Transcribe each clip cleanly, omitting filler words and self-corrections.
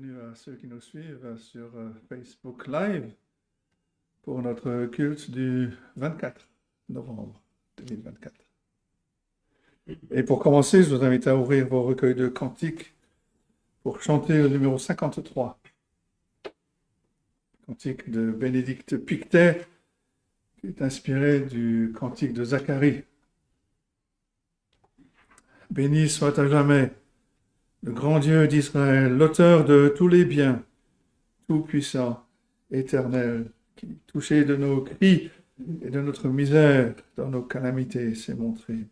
Bienvenue à ceux qui nous suivent sur Facebook Live pour notre culte du 24 novembre 2024. Et pour commencer, je vous invite à ouvrir vos recueils de cantiques pour chanter le numéro 53. Cantique de Bénédicte Pictet, qui est inspiré du cantique de Zacharie. Béni soit à jamais le grand Dieu d'Israël, l'auteur de tous les biens, tout-puissant, éternel, qui, touché de nos cris et de notre misère dans nos calamités, s'est montré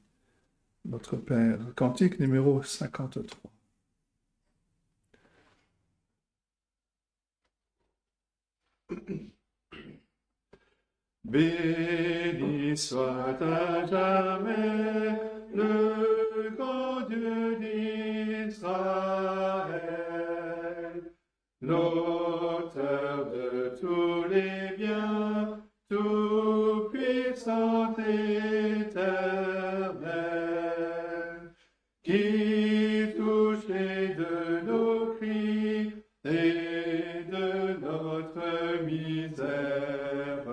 notre Père. Cantique numéro 53. Béni soit à jamais le grand Dieu d'Israël, l'auteur de tous les biens, tout-puissant éternel, qui touché de nos cris et de notre misère,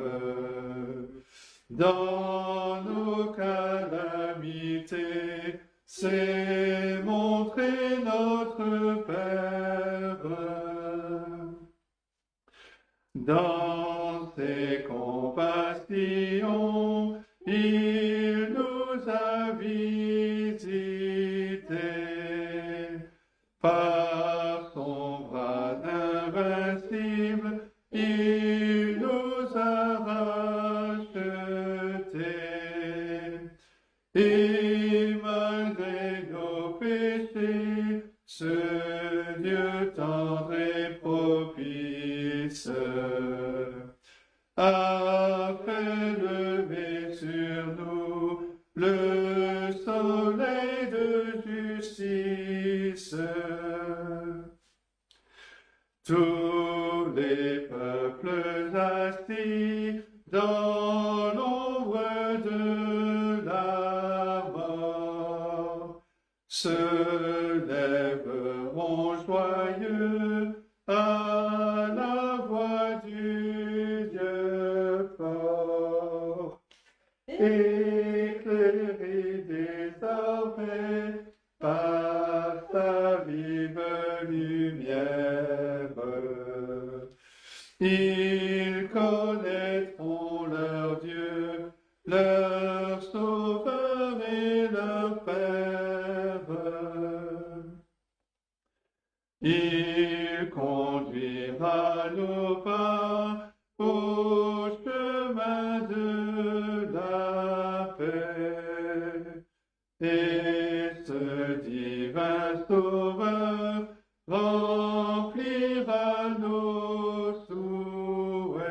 dans nos calamités, s'est montré notre Père. Dans ses compassions, il nous a visités. Par son bras invincible, il nous a rachetés. Et malgré nos péchés, ce Dieu tendre et propice a fait lever sur nous le soleil de justice. Tous les peuples assis dans l'ombre de la mort se lèveront joyeux à la voix du Dieu fort, éclairés désormais par sa vive lumière. Ils connaîtront leur Dieu, leur Sauveur et leur Père. Il conduira nos pas au chemin de la paix. Et ce divin Sauveur remplira nos souhaits.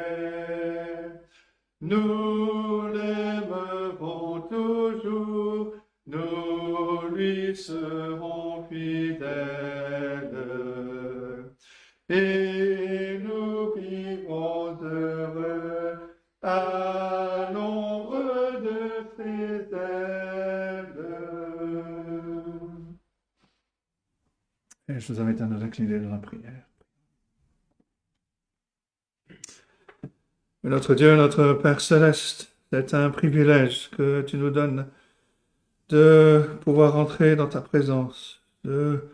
Nous l'aimerons toujours, nous lui serons fidèles. Et nous vivrons heureux à l'ombre de ses ailes. Et je vous invite à nous incliner dans la prière. Notre Dieu, notre Père céleste, c'est un privilège que tu nous donnes de pouvoir entrer dans ta présence, de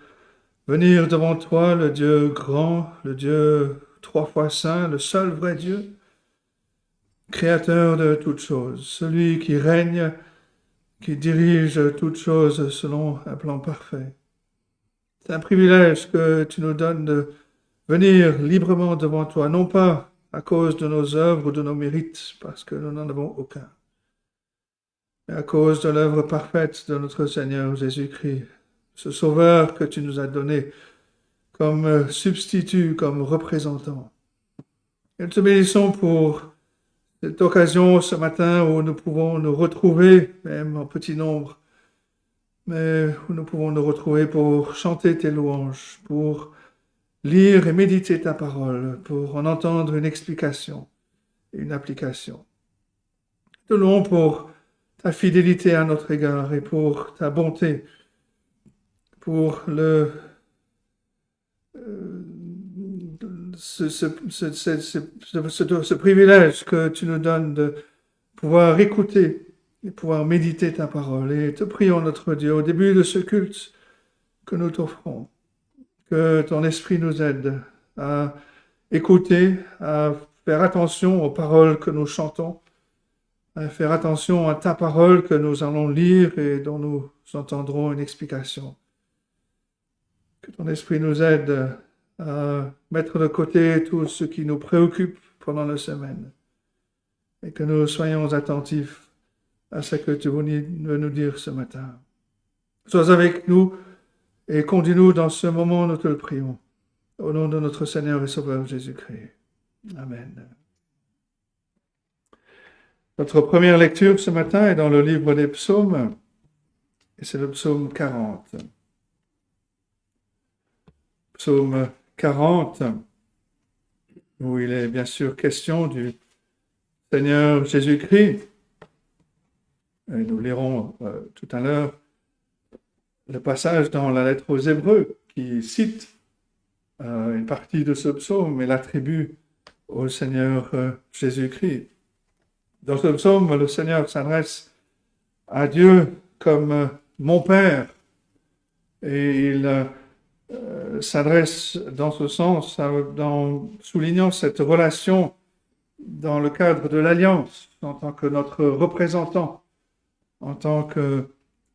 venir devant toi, le Dieu grand, le Dieu trois fois saint, le seul vrai Dieu, créateur de toutes choses, celui qui règne, qui dirige toutes choses selon un plan parfait. C'est un privilège que tu nous donnes de venir librement devant toi, non pas à cause de nos œuvres ou de nos mérites, parce que nous n'en avons aucun, mais à cause de l'œuvre parfaite de notre Seigneur Jésus-Christ, ce Sauveur que tu nous as donné comme substitut, comme représentant. Et nous te bénissons pour cette occasion ce matin où nous pouvons nous retrouver, même en petit nombre, mais où nous pouvons nous retrouver pour chanter tes louanges, pour lire et méditer ta parole, pour en entendre une explication et une application. Te louons pour ta fidélité à notre égard et pour ta bonté, pour ce privilège que tu nous donnes de pouvoir écouter et pouvoir méditer ta parole. Et te prions, notre Dieu, au début de ce culte que nous t'offrons, que ton esprit nous aide à écouter, à faire attention aux paroles que nous chantons, à faire attention à ta parole que nous allons lire et dont nous entendrons une explication. Que ton esprit nous aide à mettre de côté tout ce qui nous préoccupe pendant la semaine et que nous soyons attentifs à ce que tu veux nous dire ce matin. Sois avec nous et conduis-nous dans ce moment, nous te le prions. Au nom de notre Seigneur et Sauveur Jésus-Christ. Amen. Notre première lecture ce matin est dans le livre des psaumes, et c'est le psaume 40. Psaume 40, où il est bien sûr question du Seigneur Jésus-Christ. Et nous lirons tout à l'heure le passage dans la lettre aux Hébreux qui cite une partie de ce psaume et l'attribue au Seigneur Jésus-Christ. Dans ce psaume, le Seigneur s'adresse à Dieu comme mon Père et il s'adresse dans ce sens en soulignant cette relation dans le cadre de l'Alliance en tant que notre représentant, en tant que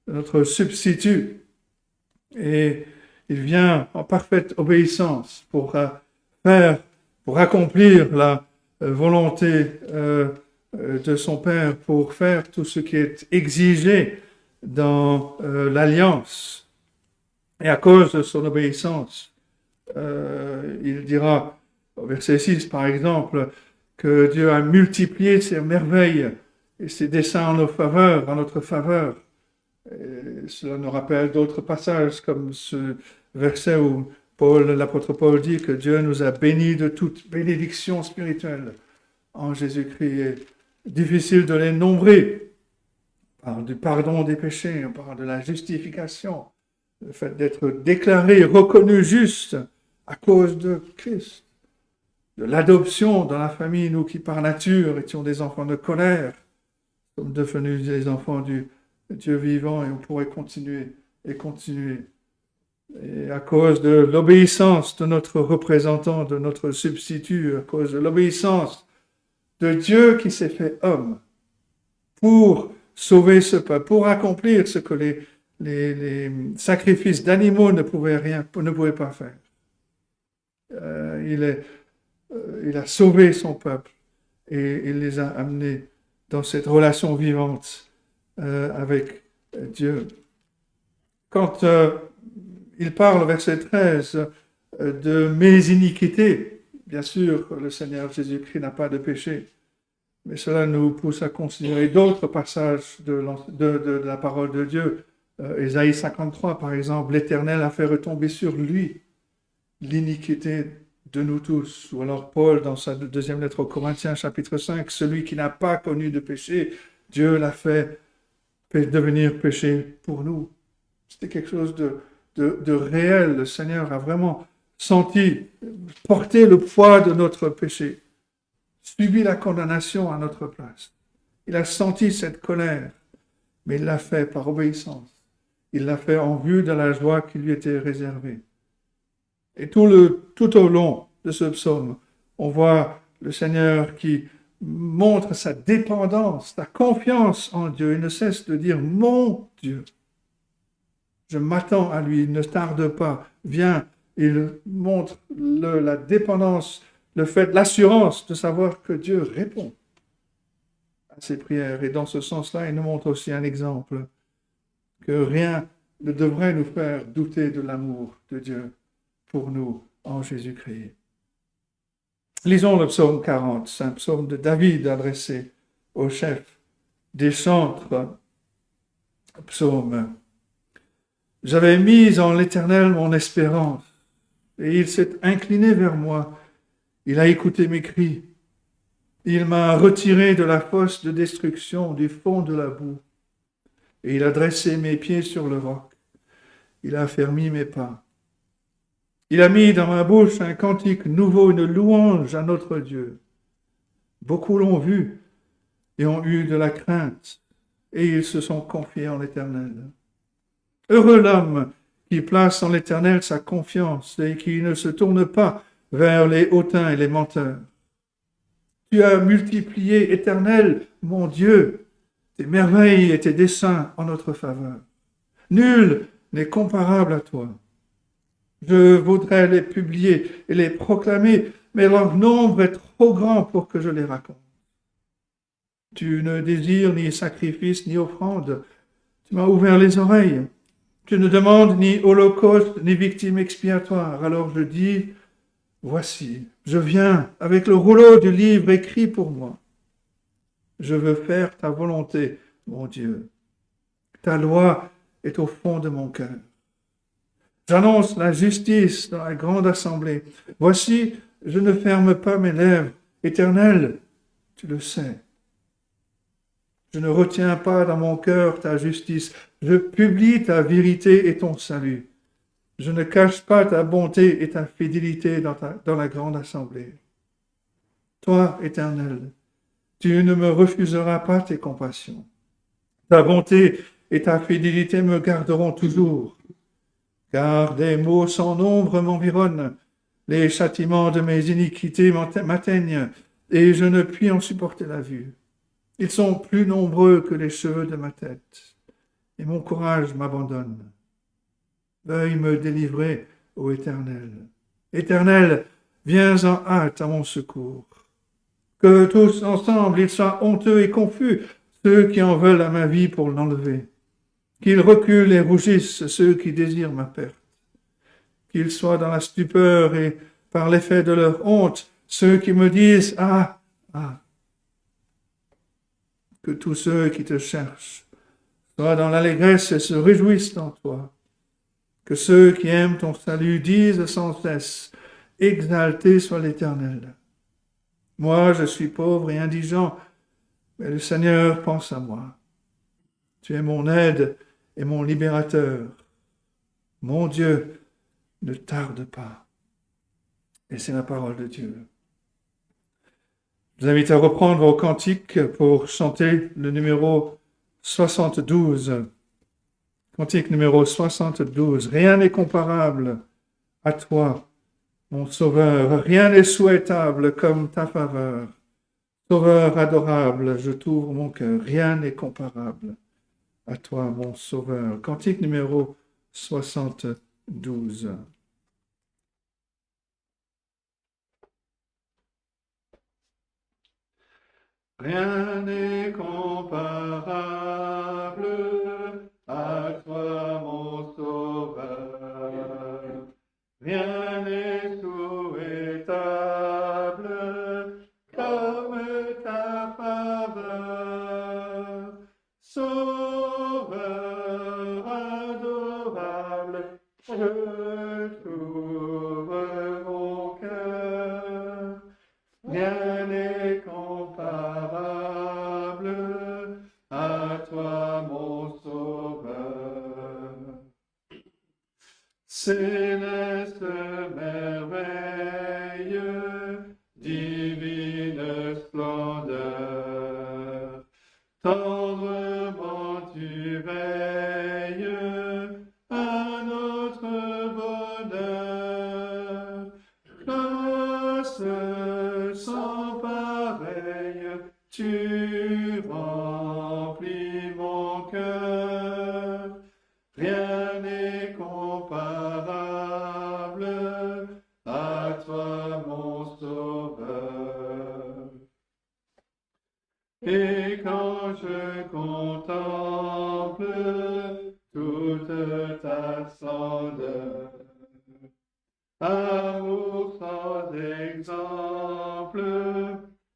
notre substitut. Et il vient en parfaite obéissance pour accomplir la volonté de son Père, pour faire tout ce qui est exigé dans l'Alliance. Et à cause de son obéissance, il dira au verset 6 par exemple, que Dieu a multiplié ses merveilles et ses desseins en notre faveur. Et cela nous rappelle d'autres passages comme ce verset où l'apôtre Paul dit que Dieu nous a bénis de toute bénédiction spirituelle en Jésus-Christ. Et difficile de les nombrer. On parle du pardon des péchés, on parle de la justification, le fait d'être déclaré, reconnu juste à cause de Christ, de l'adoption dans la famille, nous qui par nature étions des enfants de colère, sommes devenus des enfants du Dieu vivant et on pourrait continuer et continuer. Et à cause de l'obéissance de notre représentant, de notre substitut, à cause de l'obéissance de Dieu qui s'est fait homme pour sauver ce peuple, pour accomplir ce que les sacrifices d'animaux ne pouvaient pas faire. Il a sauvé son peuple et il les a amenés dans cette relation vivante avec Dieu. Quand il parle au verset 13 de mes iniquités, bien sûr, le Seigneur Jésus-Christ n'a pas de péché, mais cela nous pousse à considérer d'autres passages de la parole de Dieu. Ésaïe 53, par exemple, l'Éternel a fait retomber sur lui l'iniquité de nous tous. Ou alors Paul, dans sa deuxième lettre aux Corinthiens, chapitre 5, celui qui n'a pas connu de péché, Dieu l'a fait devenir péché pour nous. C'était quelque chose de réel. Le Seigneur a vraiment senti, porté le poids de notre péché, subi la condamnation à notre place. Il a senti cette colère, mais il l'a fait par obéissance. Il l'a fait en vue de la joie qui lui était réservée. Et tout au long de ce psaume, on voit le Seigneur qui montre sa dépendance, sa confiance en Dieu. Il ne cesse de dire « Mon Dieu ». Je m'attends à lui, il ne tarde pas. Viens, il montre la dépendance, l'assurance de savoir que Dieu répond à ses prières. Et dans ce sens-là, il nous montre aussi un exemple que rien ne devrait nous faire douter de l'amour de Dieu pour nous en Jésus-Christ. Lisons le psaume 40, c'est un psaume de David adressé au chef des chantres. Psaume. J'avais mis en l'Éternel mon espérance, et il s'est incliné vers moi. Il a écouté mes cris. Il m'a retiré de la fosse de destruction, du fond de la boue, et il a dressé mes pieds sur le roc. Il a affermi mes pas. Il a mis dans ma bouche un cantique nouveau, une louange à notre Dieu. Beaucoup l'ont vu et ont eu de la crainte, et ils se sont confiés en l'Éternel. Heureux l'homme qui place en l'Éternel sa confiance et qui ne se tourne pas vers les hautains et les menteurs. Tu as multiplié, Éternel, mon Dieu, tes merveilles et tes desseins en notre faveur. Nul n'est comparable à toi. Je voudrais les publier et les proclamer, mais leur nombre est trop grand pour que je les raconte. Tu ne désires ni sacrifice ni offrande. Tu m'as ouvert les oreilles. Tu ne demandes ni holocauste ni victime expiatoire. Alors je dis, voici, je viens avec le rouleau du livre écrit pour moi. Je veux faire ta volonté, mon Dieu. Ta loi est au fond de mon cœur. J'annonce la justice dans la grande assemblée. Voici, je ne ferme pas mes lèvres. Éternel, tu le sais. Je ne retiens pas dans mon cœur ta justice. Je publie ta vérité et ton salut. Je ne cache pas ta bonté et ta fidélité dans la grande assemblée. Toi, Éternel, tu ne me refuseras pas tes compassions. Ta bonté et ta fidélité me garderont toujours. Car des maux sans nombre m'environnent. Les châtiments de mes iniquités m'atteignent et je ne puis en supporter la vue. Ils sont plus nombreux que les cheveux de ma tête et mon courage m'abandonne. Veuille me délivrer, ô Éternel. Éternel, viens en hâte à mon secours. Que tous ensemble ils soient honteux et confus, ceux qui en veulent à ma vie pour l'enlever. Qu'ils reculent et rougissent ceux qui désirent ma perte. Qu'ils soient dans la stupeur et par l'effet de leur honte, ceux qui me disent « Ah, ah !» Que tous ceux qui te cherchent soient dans l'allégresse et se réjouissent en toi. Que ceux qui aiment ton salut disent sans cesse « Exalté soit l'Éternel ». Moi, je suis pauvre et indigent, mais le Seigneur pense à moi. Tu es mon aide et mon libérateur. Mon Dieu, ne tarde pas. Et c'est la parole de Dieu. Je vous invite à reprendre vos cantiques pour chanter le numéro 72. Cantique numéro 72. Rien n'est comparable à toi, mon Sauveur. Rien n'est souhaitable comme ta faveur. Sauveur adorable, je t'ouvre mon cœur. Rien n'est comparable à toi, mon Sauveur. Cantique numéro 72. Rien n'est comparable à toi, mon Sauveur. Rien n'est souhaitable comme ta faveur. Sauveur adorable, je t'ouvre mon cœur. Rien n'est comparable à toi, mon Sauveur. Céleste merveille, divine splendeur, tendrement tu veilles à notre bonheur. Grâce sans pareille, tu remplis mon cœur. Rien n'est comparable à toi, mon Sauveur. Et quand je contemple toute ta splendeur, amour sans exemple,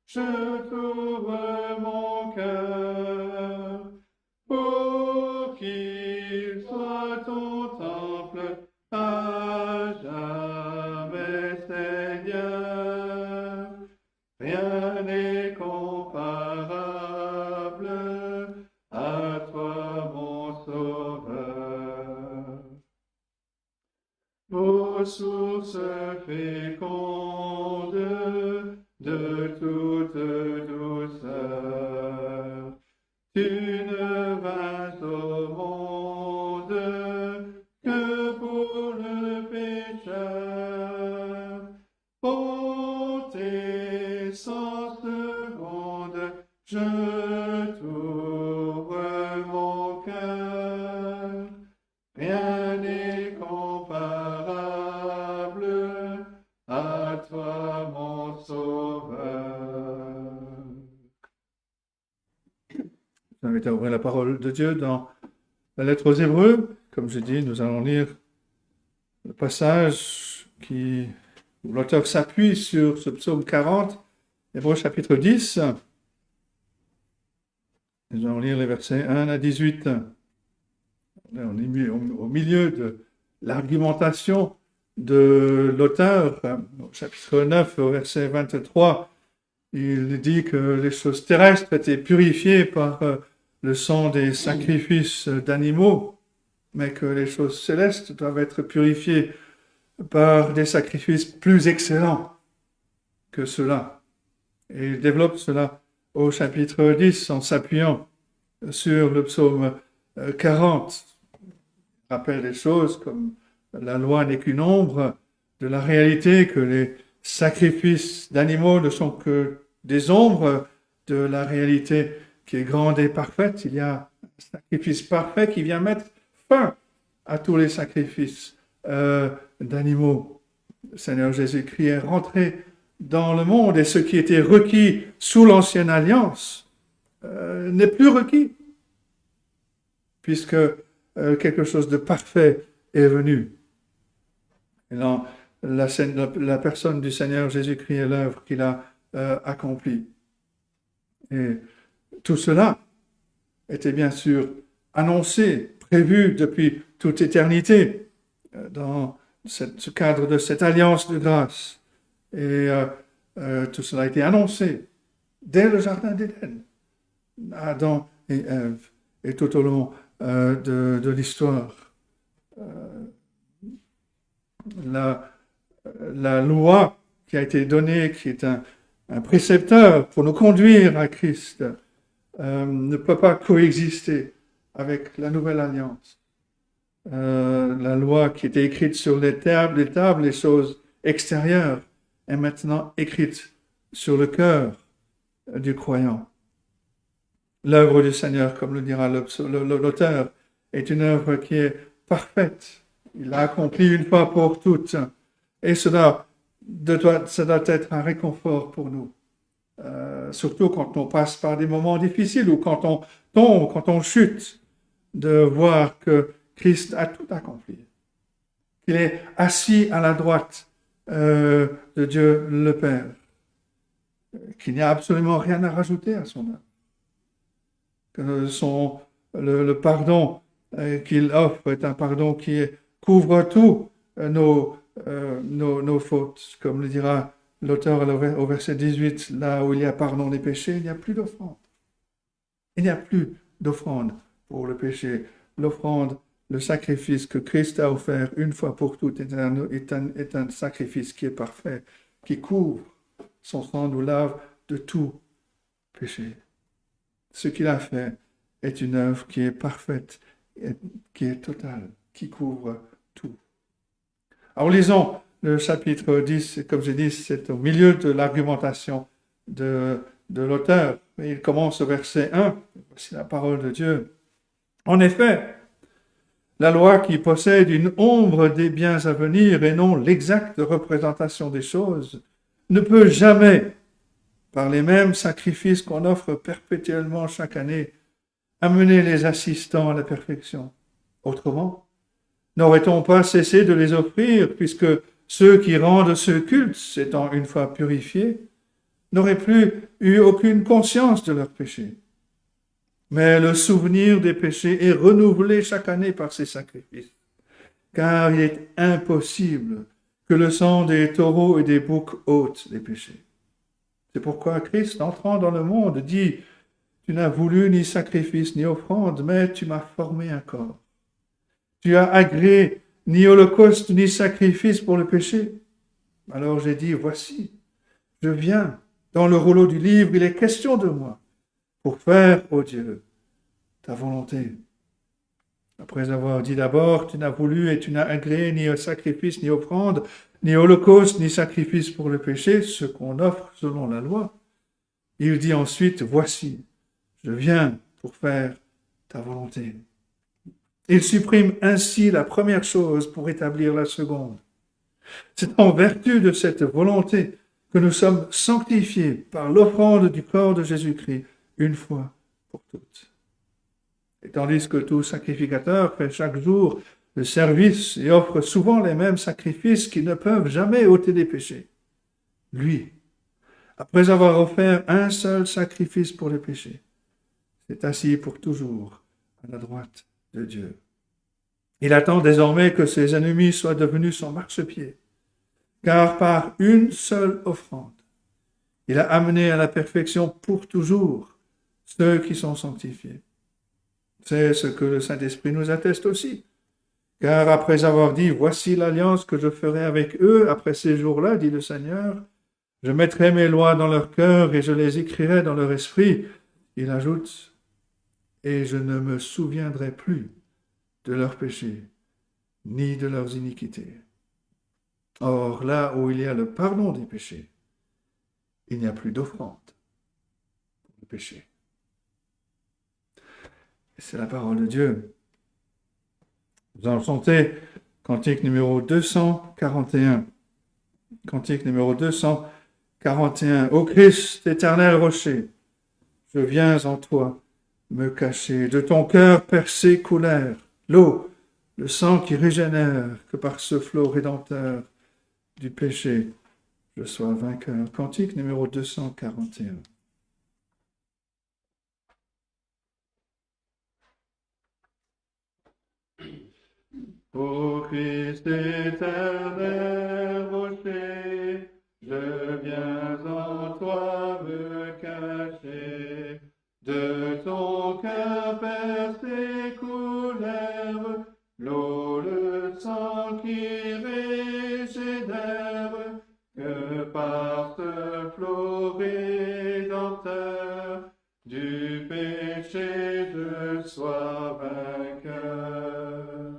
je t'ouvre mon cœur pour qu'il soit ton temple à jamais, Seigneur. Rien n'est comparable à toi, mon Sauveur. Ô source féconde de toute douceur. Tu ne vas au monde que pour le pécheur. Ô tes 100 secondes, je t'ouvre mon cœur. Rien n'est comparable à toi, mon Sauveur. Je vous invite à ouvrir la parole de Dieu dans la lettre aux Hébreux. Comme je dis, nous allons lire le passage où l'auteur s'appuie sur ce psaume 40, Hébreux chapitre 10. Nous allons lire les versets 1 à 18. Là, on est au milieu de l'argumentation de l'auteur. Au chapitre 9, au verset 23, il dit que les choses terrestres étaient purifiées par le sang des sacrifices d'animaux, mais que les choses célestes doivent être purifiées par des sacrifices plus excellents que ceux-là. Et il développe cela au chapitre 10 en s'appuyant sur le psaume 40. Il rappelle des choses comme la loi n'est qu'une ombre de la réalité, que les sacrifices d'animaux ne sont que des ombres de la réalité qui est grande et parfaite. Il y a un sacrifice parfait qui vient mettre fin à tous les sacrifices d'animaux. Le Seigneur Jésus-Christ est rentré dans le monde et ce qui était requis sous l'ancienne alliance n'est plus requis, puisque quelque chose de parfait est venu. Et là, la personne du Seigneur Jésus-Christ est l'œuvre qu'il a accomplie. Et tout cela était bien sûr annoncé, prévu depuis toute éternité dans ce cadre de cette alliance de grâce. Et tout cela a été annoncé dès le jardin d'Éden, Adam et Ève, et tout au long de l'histoire. La loi qui a été donnée, qui est un précepteur pour nous conduire à Christ, ne peut pas coexister avec la nouvelle alliance. La loi qui était écrite sur les tables, les choses extérieures, est maintenant écrite sur le cœur du croyant. L'œuvre du Seigneur, comme le dira l'auteur, est une œuvre qui est parfaite. Il l'a accomplie une fois pour toutes. Et ça doit être un réconfort pour nous. Surtout quand on passe par des moments difficiles ou quand on tombe, quand on chute, de voir que Christ a tout accompli. Qu'il est assis à la droite de Dieu le Père. Qu'il n'y a absolument rien à rajouter à son œuvre. Que le pardon qu'il offre est un pardon qui couvre tout nos fautes. Comme le dira l'auteur au verset 18, là où il y a pardon des péchés, il n'y a plus d'offrande. Il n'y a plus d'offrande pour le péché. L'offrande, le sacrifice que Christ a offert une fois pour toutes est un sacrifice qui est parfait, qui couvre. Son sang nous lave de tout péché. Ce qu'il a fait est une œuvre qui est parfaite, qui est totale, qui couvre tout. Alors lisons le chapitre 10, et comme j'ai dit, c'est au milieu de l'argumentation de l'auteur. Il commence au verset 1, voici la parole de Dieu. En effet, la loi qui possède une ombre des biens à venir et non l'exacte représentation des choses, ne peut jamais, par les mêmes sacrifices qu'on offre perpétuellement chaque année, amener les assistants à la perfection. Autrement, n'aurait-on pas cessé de les offrir, puisque ceux qui rendent ce culte, s'étant une fois purifiés, n'auraient plus eu aucune conscience de leurs péchés. Mais le souvenir des péchés est renouvelé chaque année par ces sacrifices, car il est impossible que le sang des taureaux et des boucs ôte les péchés. C'est pourquoi Christ, entrant dans le monde, dit « Tu n'as voulu ni sacrifice ni offrande, mais tu m'as formé un corps. Tu as agréé ni holocauste, ni sacrifice pour le péché. Alors j'ai dit, voici, je viens. Dans le rouleau du livre, il est question de moi pour faire, ô Dieu, ta volonté. Après avoir dit d'abord, tu n'as voulu et tu n'as agréé ni au sacrifice, ni offrande, ni holocauste, ni sacrifice pour le péché, ce qu'on offre selon la loi. Il dit ensuite, voici, je viens pour faire ta volonté. Il supprime ainsi la première chose pour établir la seconde. C'est en vertu de cette volonté que nous sommes sanctifiés par l'offrande du corps de Jésus-Christ une fois pour toutes. Et tandis que tout sacrificateur fait chaque jour le service et offre souvent les mêmes sacrifices qui ne peuvent jamais ôter les péchés, lui, après avoir offert un seul sacrifice pour les péchés, s'est assis pour toujours à la droite de Dieu. Il attend désormais que ses ennemis soient devenus son marchepied, car par une seule offrande, il a amené à la perfection pour toujours ceux qui sont sanctifiés. C'est ce que le Saint-Esprit nous atteste aussi. Car après avoir dit, voici l'alliance que je ferai avec eux après ces jours-là, dit le Seigneur, je mettrai mes lois dans leur cœur et je les écrirai dans leur esprit. Il ajoute, et je ne me souviendrai plus de leurs péchés, ni de leurs iniquités. Or, là où il y a le pardon des péchés, il n'y a plus d'offrande pour le péché. Et c'est la parole de Dieu. Vous en chantez, cantique numéro 241. Cantique numéro 241. Ô Christ, éternel rocher, je viens en toi me cacher. De ton cœur percé coulèrent l'eau, le sang qui régénère, que par ce flot rédempteur du péché, je sois vainqueur. Cantique numéro 241. Ô Christ éternel rocher, je viens en toi me cacher. De ton cœur percé coulèrent l'eau, le sang qui régénère, que par ce flot rédempteur du péché je sois vainqueur.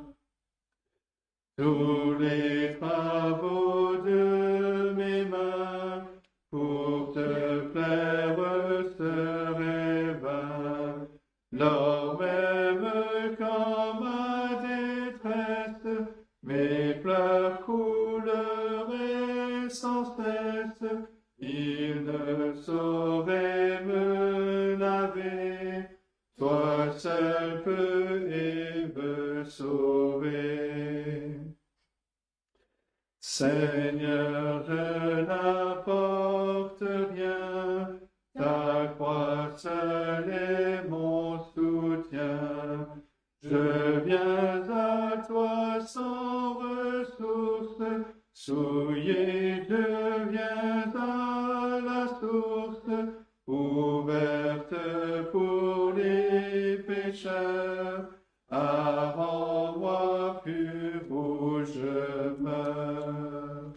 Tous les travaux de mes mains pour te plaire seraient vains. Lors même quand ma détresse, mes pleurs couleraient sans cesse, ils ne sauraient me laver. Toi seul peux et veux sauver. Seigneur, je n'apporte rien, ta croix seule est mon soutien. Je viens à toi sans ressources, souillé, je viens à la source, ouverte pour les pécheurs. Ah, rends-moi pur où je meurs.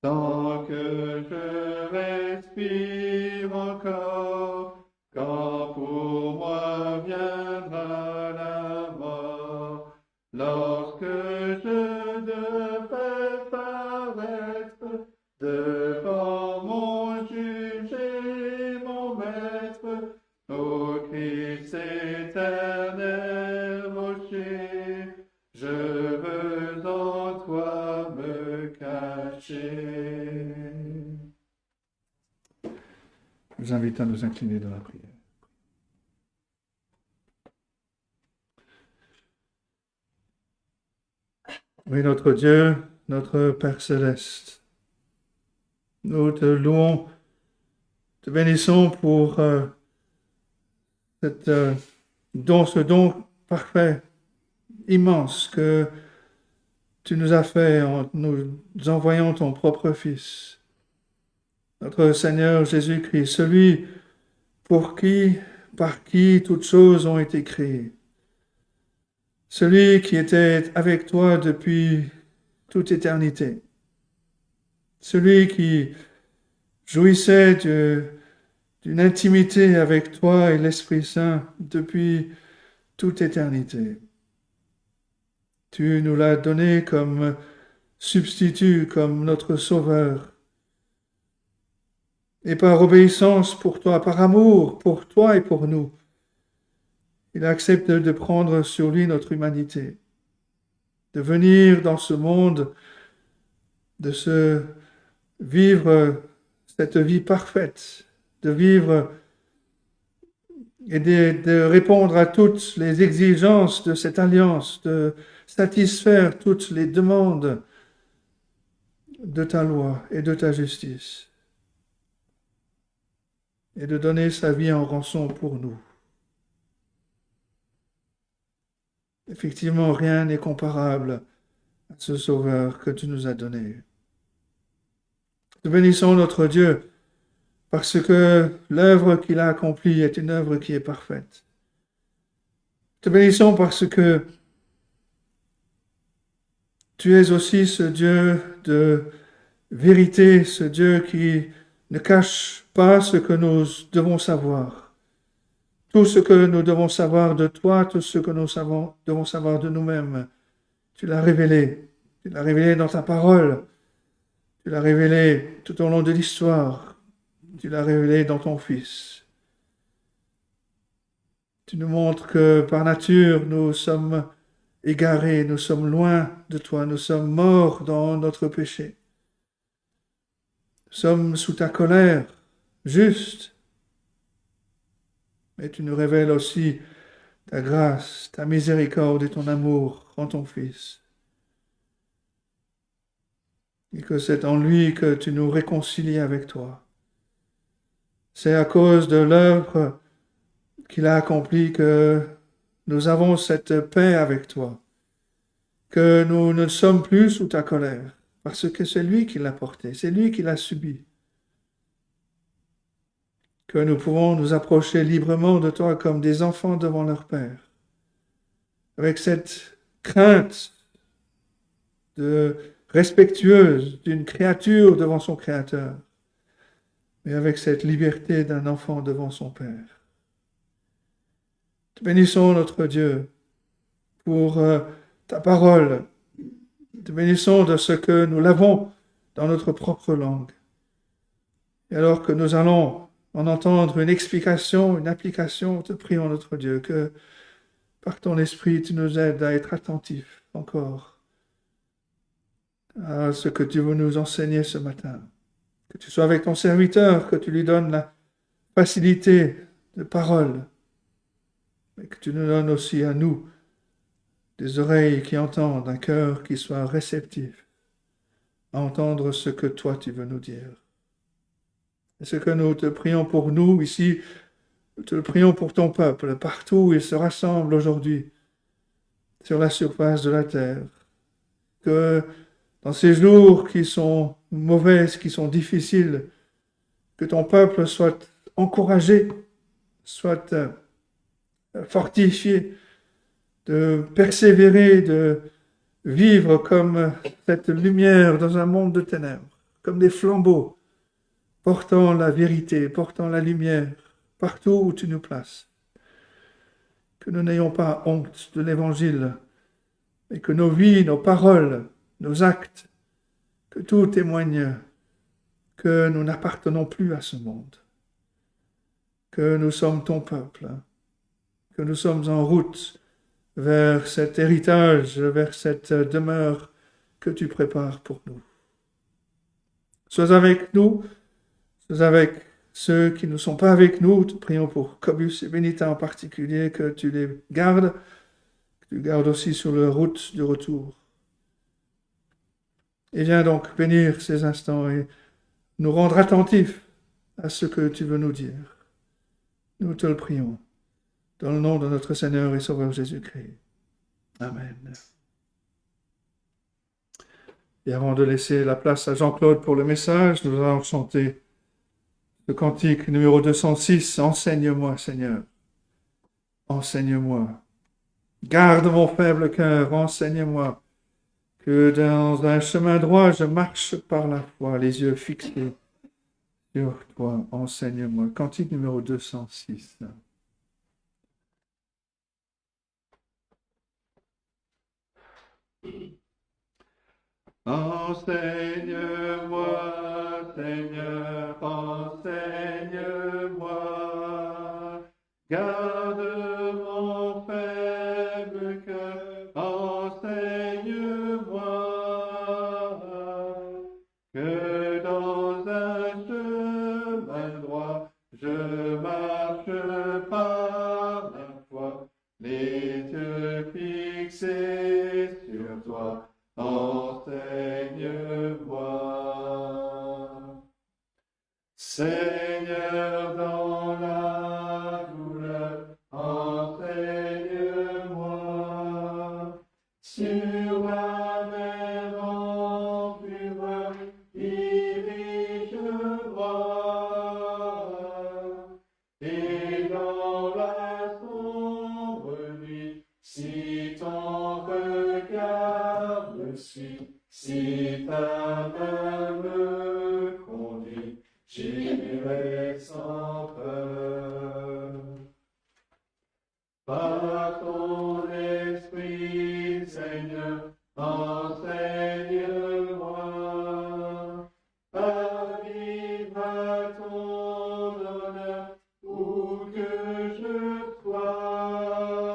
Tant que je respire encore, quand pour moi viendra la mort, lorsque je devrais paraître devant mon juge et mon maître, ô Christ éternel rocher, je veux en toi me cacher. Je vous invite à nous incliner dans la prière. Oui, notre Dieu, notre Père céleste, nous te louons, te bénissons pour ce don parfait, immense que tu nous as fait en nous envoyant ton propre Fils, notre Seigneur Jésus-Christ, celui par qui toutes choses ont été créées, celui qui était avec toi depuis toute éternité, celui qui jouissait d'une intimité avec toi et l'Esprit Saint depuis toute éternité. Tu nous l'as donné comme substitut, comme notre Sauveur. Et par obéissance pour toi, par amour pour toi et pour nous, il accepte de prendre sur lui notre humanité, de venir dans ce monde, de se vivre cette vie parfaite, de vivre et de répondre à toutes les exigences de cette alliance, de satisfaire toutes les demandes de ta loi et de ta justice, et de donner sa vie en rançon pour nous. Effectivement, rien n'est comparable à ce Sauveur que tu nous as donné. Nous bénissons notre Dieu parce que l'œuvre qu'il a accomplie est une œuvre qui est parfaite. Te bénissons parce que tu es aussi ce Dieu de vérité, ce Dieu qui ne cache pas ce que nous devons savoir. Tout ce que nous devons savoir de toi, tout ce que nous devons savoir de nous-mêmes, tu l'as révélé. Tu l'as révélé dans ta parole. Tu l'as révélé tout au long de l'histoire. Tu l'as révélé dans ton Fils. Tu nous montres que par nature, nous sommes égarés, nous sommes loin de toi, nous sommes morts dans notre péché. Nous sommes sous ta colère, juste. Mais tu nous révèles aussi ta grâce, ta miséricorde et ton amour en ton Fils. Et que c'est en lui que tu nous réconcilies avec toi. C'est à cause de l'œuvre qu'il a accomplie que nous avons cette paix avec toi, que nous ne sommes plus sous ta colère, parce que c'est lui qui l'a portée, c'est lui qui l'a subie. Que nous pouvons nous approcher librement de toi comme des enfants devant leur Père, avec cette crainte respectueuse d'une créature devant son Créateur, mais avec cette liberté d'un enfant devant son Père. Te bénissons notre Dieu pour ta parole. Te bénissons de ce que nous l'avons dans notre propre langue. Et alors que nous allons en entendre une explication, une application, te prions notre Dieu que par ton esprit tu nous aides à être attentifs encore à ce que tu veux nous enseigner ce matin. Que tu sois avec ton serviteur, que tu lui donnes la facilité de parole, et que tu nous donnes aussi à nous des oreilles qui entendent, un cœur qui soit réceptif à entendre ce que toi tu veux nous dire. Et ce que nous te prions pour nous ici, nous te le prions pour ton peuple, partout où il se rassemble aujourd'hui, sur la surface de la terre, que dans ces jours qui sont mauvais, qui sont difficiles, que ton peuple soit encouragé, soit fortifié, de persévérer, de vivre comme cette lumière dans un monde de ténèbres, comme des flambeaux, portant la vérité, portant la lumière, partout où tu nous places. Que nous n'ayons pas honte de l'Évangile, et que nos vies, nos paroles, nos actes, que tout témoigne que nous n'appartenons plus à ce monde, que nous sommes ton peuple, que nous sommes en route vers cet héritage, vers cette demeure que tu prépares pour nous. Sois avec nous, sois avec ceux qui ne sont pas avec nous. Te prions pour Cobus et Benita en particulier, que tu les gardes, que tu gardes aussi sur leur route du retour. Et viens donc bénir ces instants et nous rendre attentifs à ce que tu veux nous dire. Nous te le prions. Dans le nom de notre Seigneur et Sauveur Jésus-Christ. Amen. Et avant de laisser la place à Jean-Claude pour le message, nous allons chanter le cantique numéro 206, « Enseigne-moi, Seigneur, enseigne-moi. » Garde mon faible cœur, enseigne-moi que dans un chemin droit je marche par la foi, les yeux fixés sur toi, enseigne-moi. Cantique numéro 206. Enseigne-moi, Seigneur, enseigne-moi. Garde mon faible cœur, enseigne-moi. Que dans un chemin droit, je marche par la foi, les yeux fixés sur toi. Enseigne-moi, Seigneur, dans la douleur, enseigne-moi, sur la mer en fureur, dirige-moi, et dans la sombre nuit, si ton regard me suit, si ta main me conduit, j'irai sans peur. Par ton esprit, Seigneur, enseigne-moi à vivre à ton honneur où que je sois,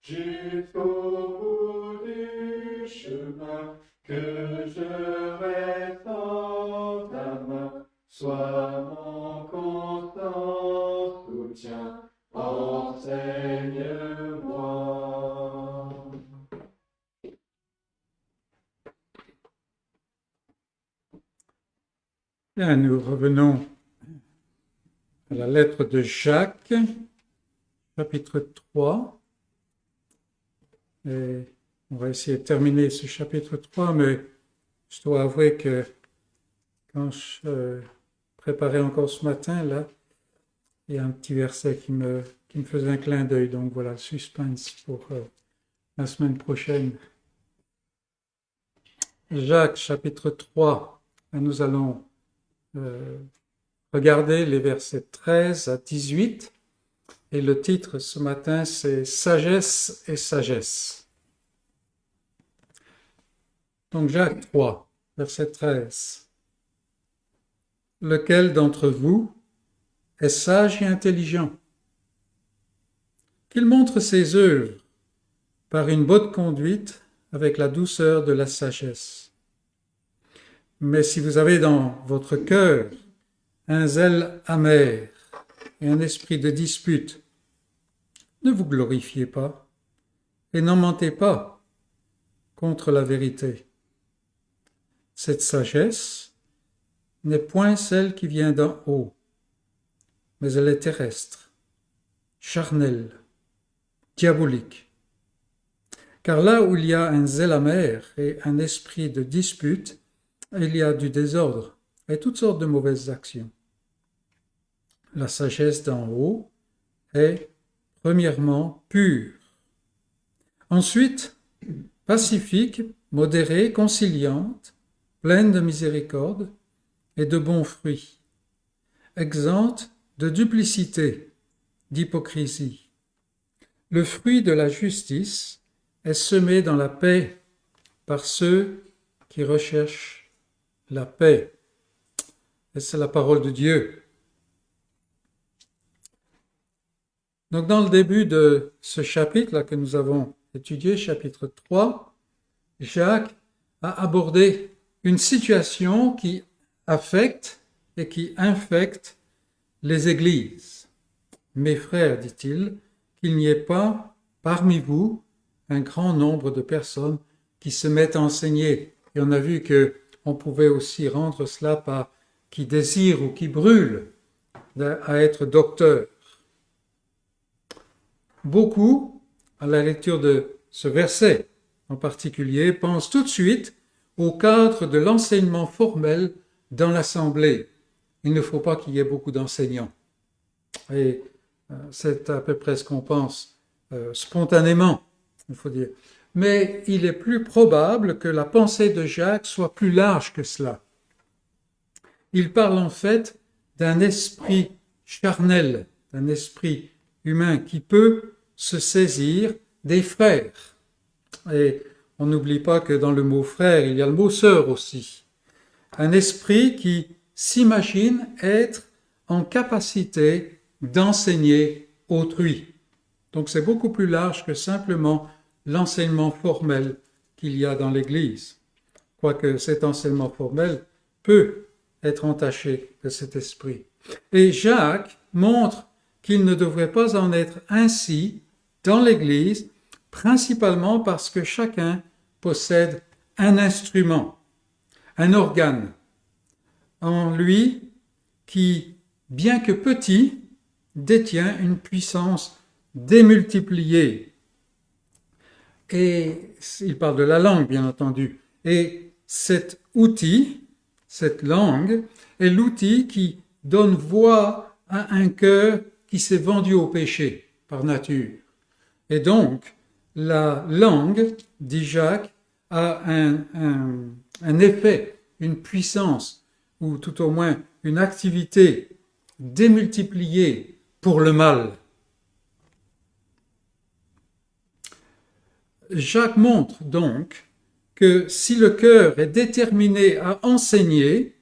jusqu'au bout du chemin, que je reste en ta main, sois mon constant soutien, enseigne-moi. Bien, nous revenons à la lettre de Jacques, chapitre 3. Et on va essayer de terminer ce chapitre 3, mais je dois avouer que quand je préparais encore ce matin, là, il y a un petit verset qui me faisait un clin d'œil. Donc voilà, le suspense pour la semaine prochaine. Jacques, chapitre 3. Nous allons regarder les versets 13 à 18. Et le titre ce matin, c'est « Sagesse et sagesse ». Donc Jacques 3, verset 13. « Lequel d'entre vous est sage et intelligent? Qu'il montre ses œuvres par une bonne conduite avec la douceur de la sagesse. Mais si vous avez dans votre cœur un zèle amer et un esprit de dispute, ne vous glorifiez pas et n'en mentez pas contre la vérité. Cette sagesse n'est point celle qui vient d'en haut, mais elle est terrestre, charnelle, diabolique. Car là où il y a un zèle amer et un esprit de dispute, il y a du désordre et toutes sortes de mauvaises actions. La sagesse d'en haut est premièrement pure, ensuite pacifique, modérée, conciliante, pleine de miséricorde et de bons fruits, exempte de duplicité, d'hypocrisie. Le fruit de la justice est semé dans la paix par ceux qui recherchent la paix. Et c'est la parole de Dieu. Donc dans le début de ce chapitre-là que nous avons étudié, chapitre 3, Jacques a abordé une situation qui affecte et qui infecte les églises. Mes frères, dit-il, qu'il n'y ait pas parmi vous un grand nombre de personnes qui se mettent à enseigner. Et on a vu qu'on pouvait aussi rendre cela par qui désirent ou qui brûlent à être docteurs. Beaucoup, à la lecture de ce verset en particulier, pensent tout de suite au cadre de l'enseignement formel dans l'assemblée. Il ne faut pas qu'il y ait beaucoup d'enseignants. Et c'est à peu près ce qu'on pense spontanément, il faut dire. Mais il est plus probable que la pensée de Jacques soit plus large que cela. Il parle en fait d'un esprit charnel, d'un esprit humain qui peut se saisir des frères. Et on n'oublie pas que dans le mot frère, il y a le mot sœur aussi. Un esprit qui s'imagine être en capacité d'enseigner autrui. Donc c'est beaucoup plus large que simplement l'enseignement formel qu'il y a dans l'Église, quoique cet enseignement formel peut être entaché de cet esprit. Et Jacques montre qu'il ne devrait pas en être ainsi dans l'Église, principalement parce que chacun possède un instrument, un organe en lui qui, bien que petit, détient une puissance démultipliée. Et il parle de la langue, bien entendu. Et cet outil, cette langue, est l'outil qui donne voix à un cœur qui s'est vendu au péché par nature. Et donc, la langue, dit Jacques, a un effet, une puissance, ou tout au moins une activité démultipliée pour le mal. Jacques montre donc que si le cœur est déterminé à enseigner,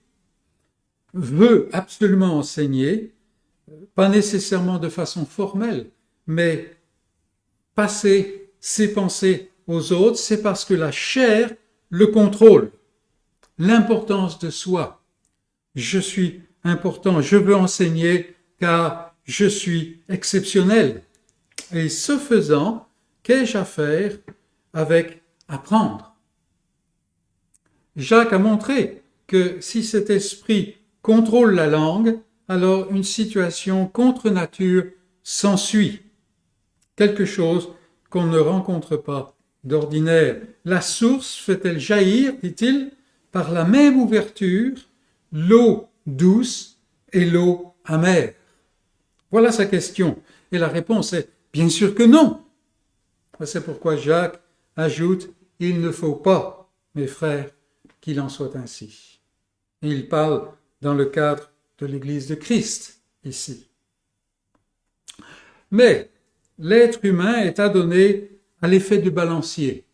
veut absolument enseigner, pas nécessairement de façon formelle, mais passer ses pensées aux autres, c'est parce que la chair le contrôle. L'importance de soi. Je suis important, je veux enseigner car je suis exceptionnel. Et ce faisant, qu'ai-je à faire avec apprendre? Jacques a montré que si cet esprit contrôle la langue, alors une situation contre nature s'ensuit. Quelque chose qu'on ne rencontre pas d'ordinaire. La source fait-elle jaillir, dit-il, par la même ouverture, l'eau douce et l'eau amère? Voilà sa question. Et la réponse est bien sûr que non. C'est pourquoi Jacques ajoute « Il ne faut pas, mes frères, qu'il en soit ainsi ». Il parle dans le cadre de l'Église de Christ, ici. Mais l'être humain est adonné à l'effet du balancier.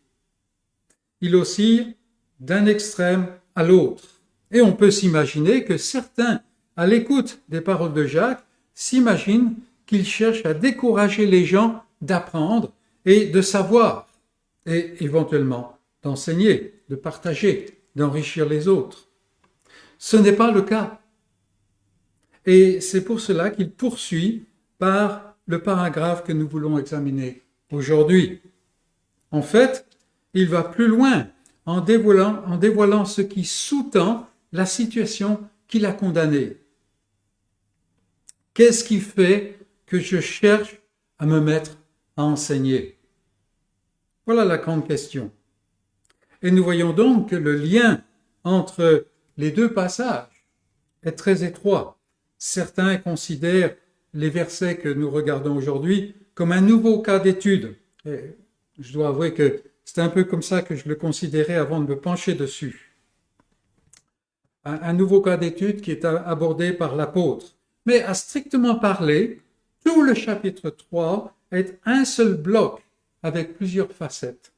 Il oscille d'un extrême à l'autre. Et on peut s'imaginer que certains, à l'écoute des paroles de Jacques, s'imaginent qu'il cherche à décourager les gens d'apprendre et de savoir, et éventuellement d'enseigner, de partager, d'enrichir les autres. Ce n'est pas le cas. Et c'est pour cela qu'il poursuit par le paragraphe que nous voulons examiner aujourd'hui. En fait, il va plus loin en dévoilant ce qui sous-tend la situation qu'il a condamnée. Qu'est-ce qui fait que je cherche à me mettre à enseigner? Voilà la grande question. Et nous voyons donc que le lien entre les deux passages est très étroit. Certains considèrent les versets que nous regardons aujourd'hui comme un nouveau cas d'étude. Et je dois avouer que c'est un peu comme ça que je le considérais avant de me pencher dessus. Un nouveau cas d'étude qui est abordé par l'apôtre. Mais à strictement parler, tout le chapitre 3 est un seul bloc avec plusieurs facettes.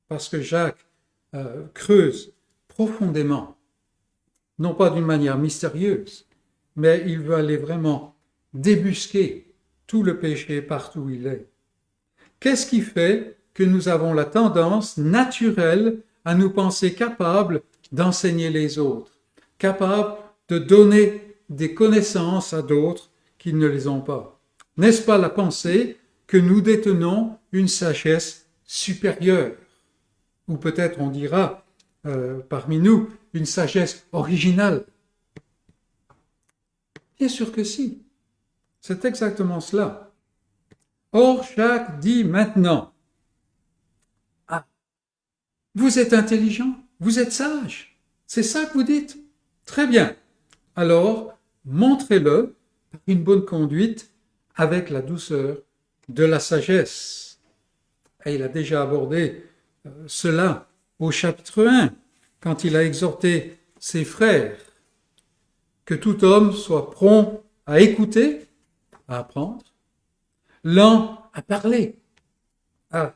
Parce que Jacques creuse profondément, non pas d'une manière mystérieuse, mais il veut aller vraiment débusquer tout le péché partout où il est. Qu'est-ce qui fait que nous avons la tendance naturelle à nous penser capables d'enseigner les autres, capables de donner des connaissances à d'autres qui ne les ont pas? N'est-ce pas la pensée que nous détenons une sagesse supérieure? Ou peut-être on dira parmi nous une sagesse originale? Bien sûr que si. C'est exactement cela. Or, Jacques dit maintenant, « Ah, vous êtes intelligent, vous êtes sage, c'est ça que vous dites? Très bien. Alors, montrez-le par une bonne conduite avec la douceur de la sagesse. Et il a déjà abordé cela au chapitre 1, quand il a exhorté ses frères que tout homme soit prompt à écouter, à apprendre, lent à parler, à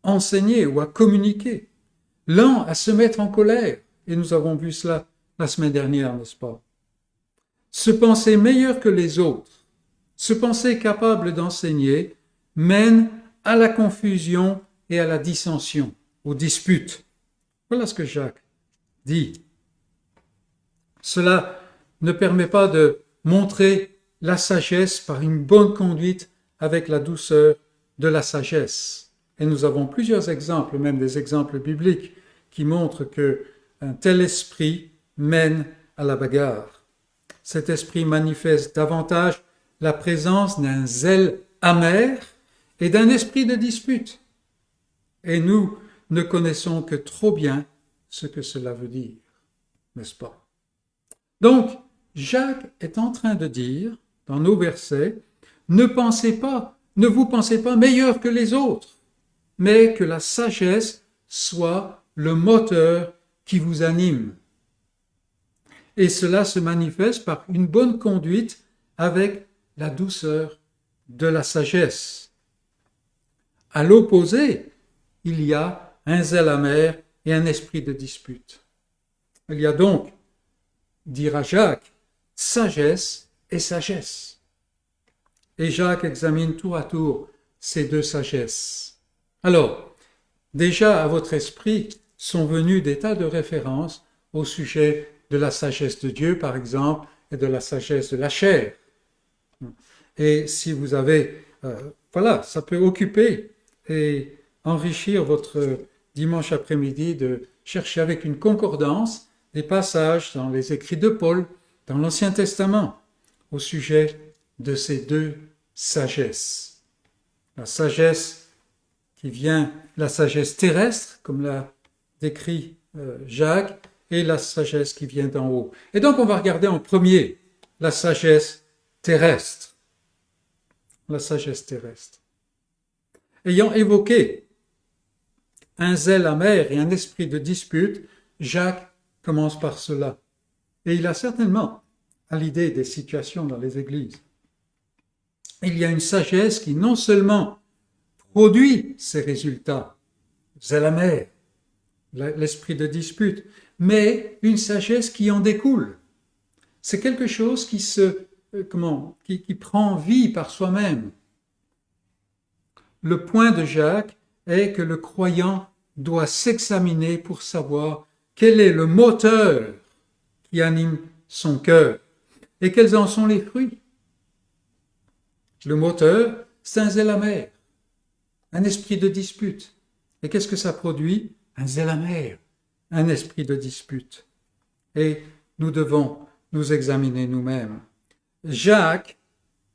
enseigner ou à communiquer, lent à se mettre en colère. Et nous avons vu cela la semaine dernière, n'est-ce pas? Se penser meilleur que les autres, se penser capable d'enseigner, mène à la confusion et à la dissension, aux disputes. Voilà ce que Jacques dit. Cela ne permet pas de montrer la sagesse par une bonne conduite avec la douceur de la sagesse. Et nous avons plusieurs exemples, même des exemples bibliques, qui montrent qu'un tel esprit mène à la bagarre. Cet esprit manifeste davantage la présence d'un zèle amer et d'un esprit de dispute. Et nous ne connaissons que trop bien ce que cela veut dire, n'est-ce pas? Donc, Jacques est en train de dire, dans nos versets, ne vous pensez pas meilleur que les autres, mais que la sagesse soit le moteur qui vous anime. Et cela se manifeste par une bonne conduite avec la douceur de la sagesse. À l'opposé, il y a un zèle amer et un esprit de dispute. Il y a donc, dira Jacques, sagesse et sagesse. Et Jacques examine tour à tour ces deux sagesses. Alors, déjà à votre esprit sont venus des tas de références au sujet de la sagesse de Dieu, par exemple, et de la sagesse de la chair. Et si vous avez, ça peut occuper et enrichir votre dimanche après-midi de chercher avec une concordance des passages dans les écrits de Paul, dans l'Ancien Testament, au sujet de ces deux sagesses. La sagesse qui vient, la sagesse terrestre, comme l'a décrit Jacques, et la sagesse qui vient d'en haut. Et donc on va regarder en premier la sagesse terrestre. La sagesse terrestre. Ayant évoqué un zèle amer et un esprit de dispute, Jacques commence par cela. Et il a certainement à l'idée des situations dans les églises. Il y a une sagesse qui non seulement produit ces résultats, zèle amer, l'esprit de dispute, mais une sagesse qui en découle. C'est quelque chose qui prend vie par soi-même. Le point de Jacques est que le croyant doit s'examiner pour savoir quel est le moteur qui anime son cœur et quels en sont les fruits. Le moteur, c'est un zèle amer, un esprit de dispute. Et qu'est-ce que ça produit? Un zèle amer, un esprit de dispute. Et nous devons nous examiner nous-mêmes. Jacques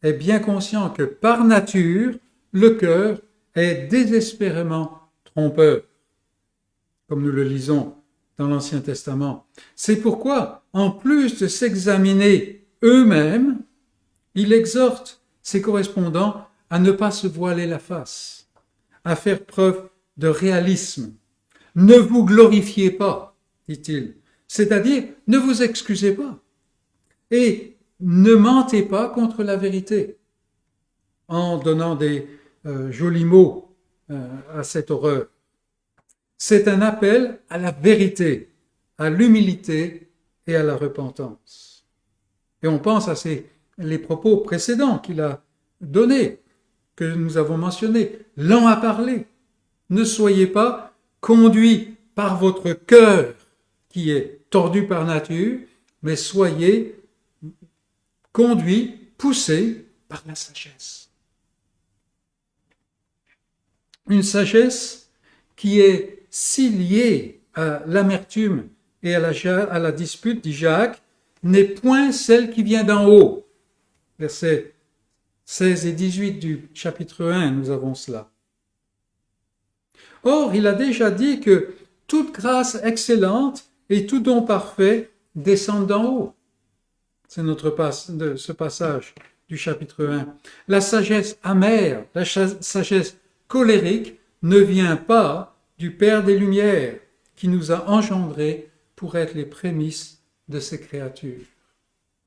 est bien conscient que par nature, le cœur est désespérément trompeur, comme nous le lisons dans l'Ancien Testament. C'est pourquoi, en plus de s'examiner eux-mêmes, il exhorte ses correspondants à ne pas se voiler la face, à faire preuve de réalisme. Ne vous glorifiez pas, dit-il, c'est-à-dire ne vous excusez pas et ne mentez pas contre la vérité en donnant des jolis mots à cette horreur. C'est un appel à la vérité, à l'humilité et à la repentance. Et on pense à les propos précédents qu'il a donnés, que nous avons mentionnés. Lent à parler. Ne soyez pas conduits par votre cœur qui est tordu par nature, mais soyez conduits, poussés par la sagesse. Une sagesse qui est si liée à l'amertume et à la dispute, dit Jacques, n'est point celle qui vient d'en haut. Versets 16 et 18 du chapitre 1, nous avons cela. Or, il a déjà dit que toute grâce excellente et tout don parfait descendent d'en haut. C'est ce passage du chapitre 1. La sagesse amère, la sagesse colérique ne vient pas du Père des Lumières qui nous a engendrés pour être les prémices de ces créatures.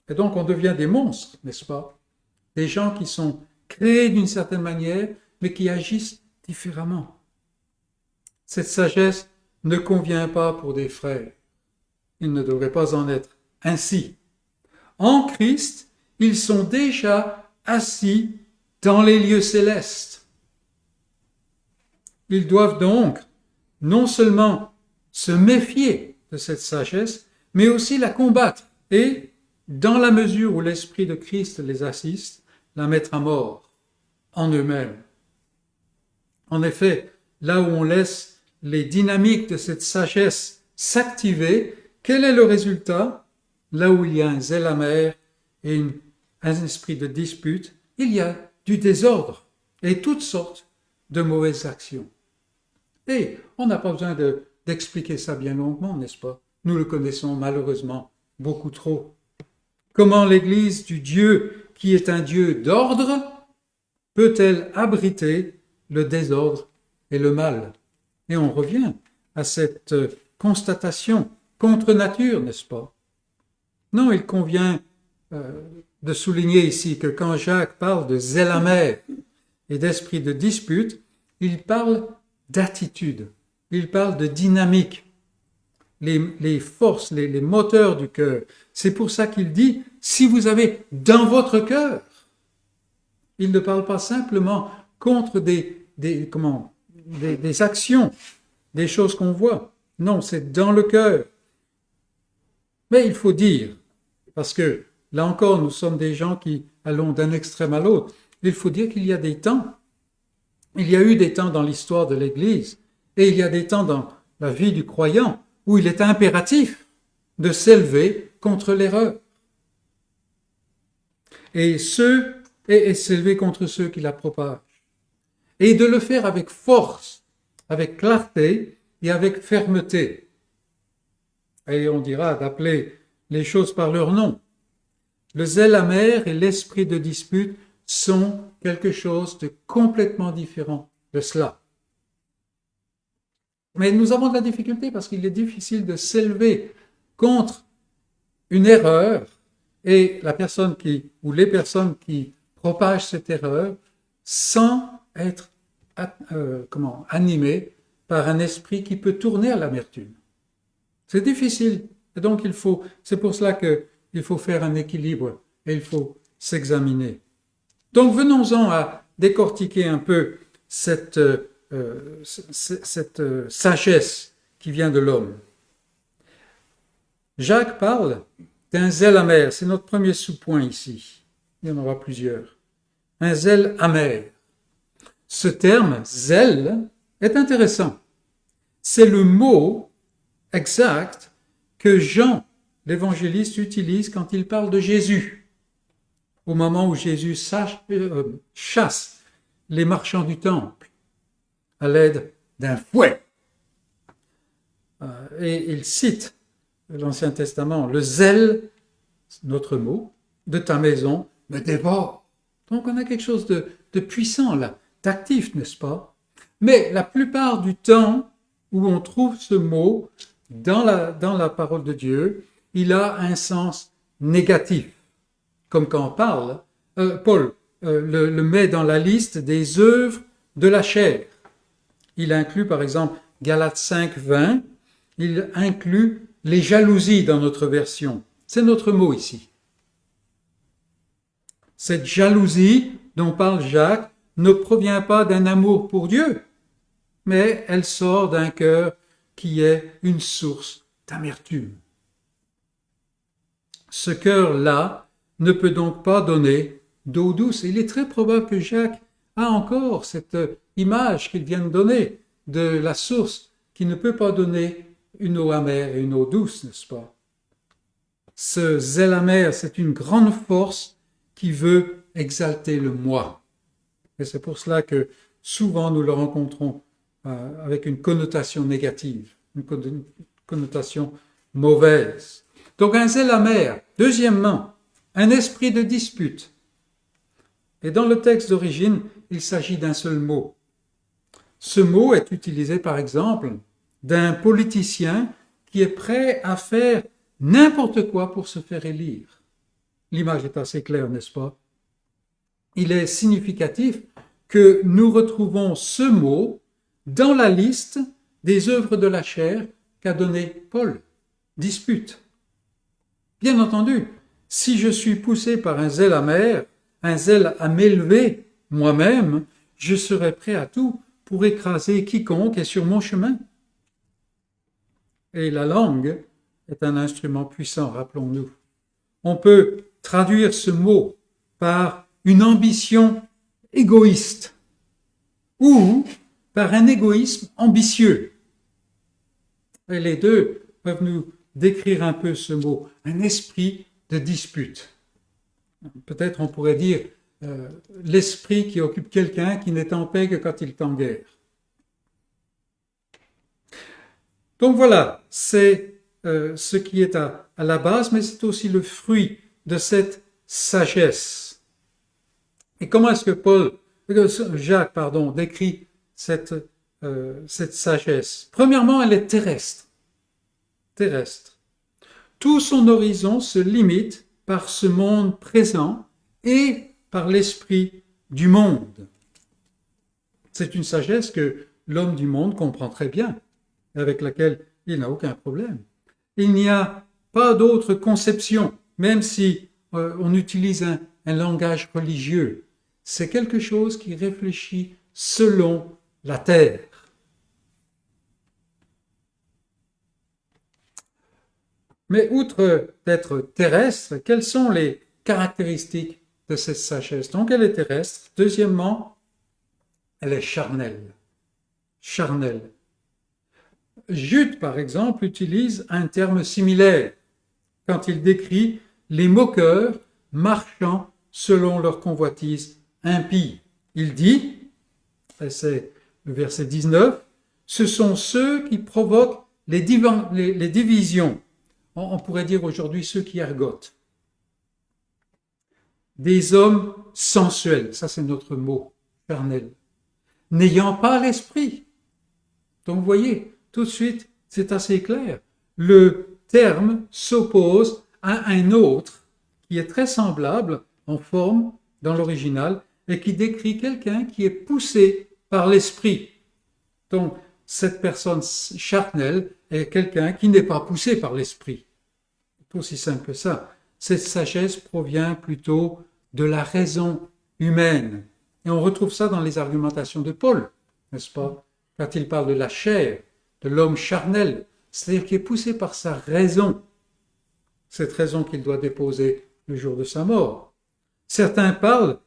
Et donc on devient des monstres, n'est-ce pas? Des gens qui sont créés d'une certaine manière, mais qui agissent différemment. Cette sagesse ne convient pas pour des frères. Il ne devrait pas en être ainsi. En Christ, ils sont déjà assis dans les lieux célestes. Ils doivent donc non seulement se méfier de cette sagesse, mais aussi la combattre et, dans la mesure où l'Esprit de Christ les assiste, la mettre à mort en eux-mêmes. En effet, là où on laisse les dynamiques de cette sagesse s'activer, quel est le résultat? Là où il y a un zèle amer et un esprit de dispute, il y a du désordre et toutes sortes de mauvaises actions. Et on n'a pas besoin d'expliquer ça bien longuement, n'est-ce pas? Nous le connaissons malheureusement beaucoup trop. Comment l'Église du Dieu qui est un Dieu d'ordre peut-elle abriter le désordre et le mal? Et on revient à cette constatation contre nature, n'est-ce pas? Non, il convient de souligner ici que quand Jacques parle de zèle amer et d'esprit de dispute, il parle d'attitude, il parle de dynamique, les forces, les moteurs du cœur. C'est pour ça qu'il dit, si vous avez dans votre cœur, il ne parle pas simplement contre des actions, des choses qu'on voit. Non, c'est dans le cœur. Mais il faut dire, parce que là encore, nous sommes des gens qui allons d'un extrême à l'autre, il faut dire qu'il y a des temps. Il y a eu des temps dans l'histoire de l'Église et il y a des temps dans la vie du croyant où il est impératif de s'élever contre l'erreur. Et s'élever contre ceux qui la propagent. Et de le faire avec force, avec clarté et avec fermeté. Et on dira d'appeler les choses par leur nom. Le zèle amer et l'esprit de dispute sont quelque chose de complètement différent de cela. Mais nous avons de la difficulté parce qu'il est difficile de s'élever contre une erreur et les personnes qui propagent cette erreur sans être animées par un esprit qui peut tourner à l'amertume. C'est difficile. Et donc c'est pour cela qu'il faut faire un équilibre et il faut s'examiner. Donc venons-en à décortiquer un peu cette sagesse qui vient de l'homme. Jacques parle d'un zèle amer, c'est notre premier sous-point ici. Il y en aura plusieurs. Un zèle amer. Ce terme, zèle, est intéressant. C'est le mot exact que Jean, l'évangéliste, utilise quand il parle de Jésus. Au moment où Jésus chasse les marchands du temple à l'aide d'un fouet. Et il cite l'Ancien Testament, le zèle, notre mot, de ta maison me dévore. Donc on a quelque chose de puissant là, d'actif, n'est-ce pas? Mais la plupart du temps où on trouve ce mot dans la parole de Dieu, il a un sens négatif. Comme quand Paul le met dans la liste des œuvres de la chair. Il inclut par exemple Galates 5, 20, il inclut les jalousies dans notre version. C'est notre mot ici. Cette jalousie dont parle Jacques ne provient pas d'un amour pour Dieu, mais elle sort d'un cœur qui est une source d'amertume. Ce cœur-là ne peut donc pas donner d'eau douce. Il est très probable que Jacques a encore cette image qu'il vient de donner de la source qui ne peut pas donner une eau amère et une eau douce, n'est-ce pas? Ce zèle amer, c'est une grande force qui veut exalter le moi. Et c'est pour cela que souvent nous le rencontrons avec une connotation négative, une connotation mauvaise. Donc un zèle amer. Deuxièmement, un esprit de dispute. Et dans le texte d'origine, il s'agit d'un seul mot. Ce mot est utilisé par exemple d'un politicien qui est prêt à faire n'importe quoi pour se faire élire. L'image est assez claire, n'est-ce pas? Il est significatif que nous retrouvons ce mot dans la liste des œuvres de la chair qu'a donné Paul. Dispute. Bien entendu, si je suis poussé par un zèle amer, un zèle à m'élever moi-même, je serai prêt à tout pour écraser quiconque est sur mon chemin. Et la langue est un instrument puissant, rappelons-nous. On peut traduire ce mot par une ambition égoïste ou par un égoïsme ambitieux. Et les deux peuvent nous décrire un peu ce mot, un esprit de dispute. Peut-être on pourrait dire l'esprit qui occupe quelqu'un qui n'est en paix que quand il est en guerre. Donc voilà, c'est ce qui est à la base, mais c'est aussi le fruit de cette sagesse. Et comment est-ce que Jacques décrit cette sagesse? Premièrement, elle est terrestre. Terrestre. Tout son horizon se limite par ce monde présent et par l'esprit du monde. C'est une sagesse que l'homme du monde comprend très bien, avec laquelle il n'a aucun problème. Il n'y a pas d'autre conception, même si on utilise un langage religieux. C'est quelque chose qui réfléchit selon la terre. Mais outre d'être terrestre, quelles sont les caractéristiques de cette sagesse? Donc elle est terrestre. Deuxièmement, elle est charnelle. Charnelle. Jude, par exemple, utilise un terme similaire quand il décrit les moqueurs marchant selon leur convoitise impie. Il dit, et c'est le verset 19, ce sont ceux qui provoquent les divisions. On pourrait dire aujourd'hui ceux qui ergotent. Des hommes sensuels, ça c'est notre mot, charnel, n'ayant pas l'esprit. Donc vous voyez, tout de suite, c'est assez clair. Le terme s'oppose à un autre qui est très semblable en forme dans l'original et qui décrit quelqu'un qui est poussé par l'esprit. Donc, cette personne charnelle est quelqu'un qui n'est pas poussé par l'esprit. C'est aussi simple que ça. Cette sagesse provient plutôt de la raison humaine. Et on retrouve ça dans les argumentations de Paul, n'est-ce pas? Quand il parle de la chair, de l'homme charnel, c'est-à-dire qui est poussé par sa raison. Cette raison qu'il doit déposer le jour de sa mort. Certains parlent,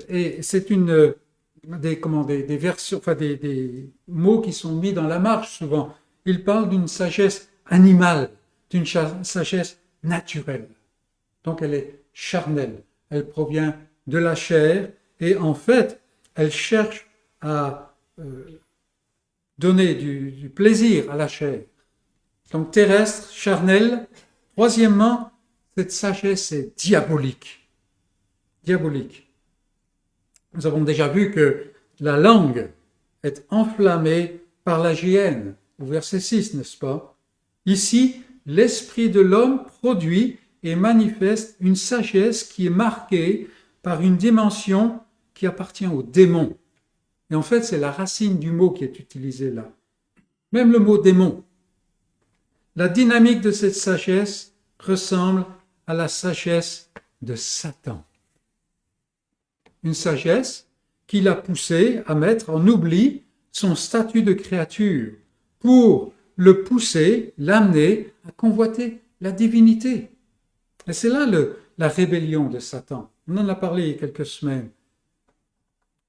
et c'est des versions, enfin des mots qui sont mis dans la marche souvent. Ils parlent d'une sagesse animale, d'une sagesse naturelle. Donc elle est charnelle, elle provient de la chair et en fait, elle cherche à donner du plaisir à la chair. Donc terrestre, charnelle. Troisièmement, cette sagesse est diabolique. Diabolique. Nous avons déjà vu que la langue est enflammée par la géhenne, au verset 6, n'est-ce pas? Ici, l'esprit de l'homme produit et manifeste une sagesse qui est marquée par une dimension qui appartient au démon. Et en fait, c'est la racine du mot qui est utilisée là. Même le mot démon. La dynamique de cette sagesse ressemble à la sagesse de Satan. Une sagesse qui l'a poussé à mettre en oubli son statut de créature pour le pousser, l'amener à convoiter la divinité. Et c'est là la rébellion de Satan. On en a parlé il y a quelques semaines.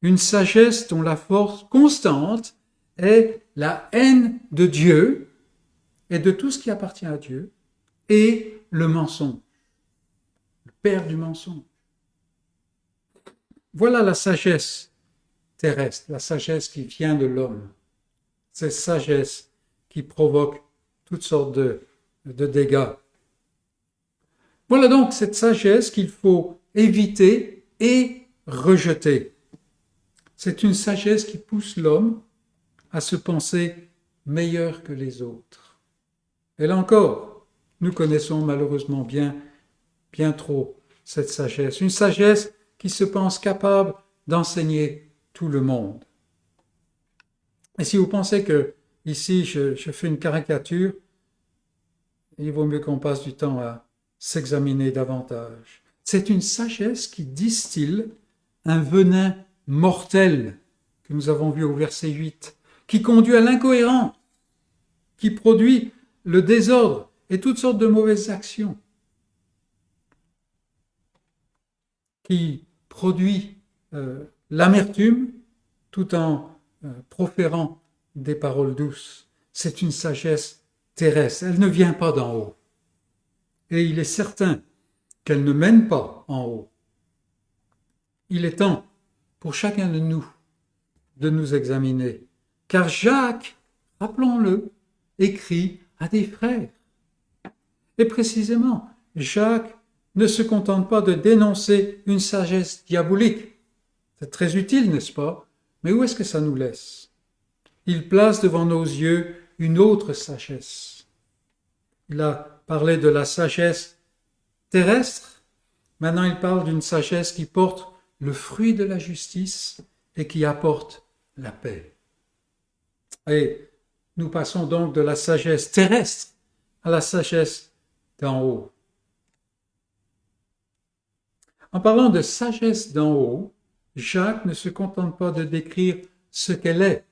Une sagesse dont la force constante est la haine de Dieu et de tout ce qui appartient à Dieu et le mensonge, le père du mensonge. Voilà la sagesse terrestre, la sagesse qui vient de l'homme. Cette sagesse qui provoque toutes sortes de dégâts. Voilà donc cette sagesse qu'il faut éviter et rejetée. C'est une sagesse qui pousse l'homme à se penser meilleur que les autres. Et là encore, nous connaissons malheureusement bien trop cette sagesse. Une sagesse qui se pense capable d'enseigner tout le monde. Et si vous pensez que ici je fais une caricature, il vaut mieux qu'on passe du temps à s'examiner davantage. C'est une sagesse qui distille un venin mortel que nous avons vu au verset 8, qui conduit à l'incohérence, qui produit le désordre et toutes sortes de mauvaises actions, qui produit l'amertume tout en proférant des paroles douces. C'est une sagesse terrestre, elle ne vient pas d'en haut. Et il est certain qu'elle ne mène pas en haut. Il est temps pour chacun de nous examiner. Car Jacques, rappelons-le, écrit à des frères. Et précisément, Jacques ne se contente pas de dénoncer une sagesse diabolique. C'est très utile, n'est-ce pas? Mais où est-ce que ça nous laisse? Il place devant nos yeux une autre sagesse. Il a parlé de la sagesse terrestre. Maintenant, il parle d'une sagesse qui porte le fruit de la justice et qui apporte la paix. Et nous passons donc de la sagesse terrestre à la sagesse d'en haut. En parlant de sagesse d'en haut, Jacques ne se contente pas de décrire ce qu'elle est,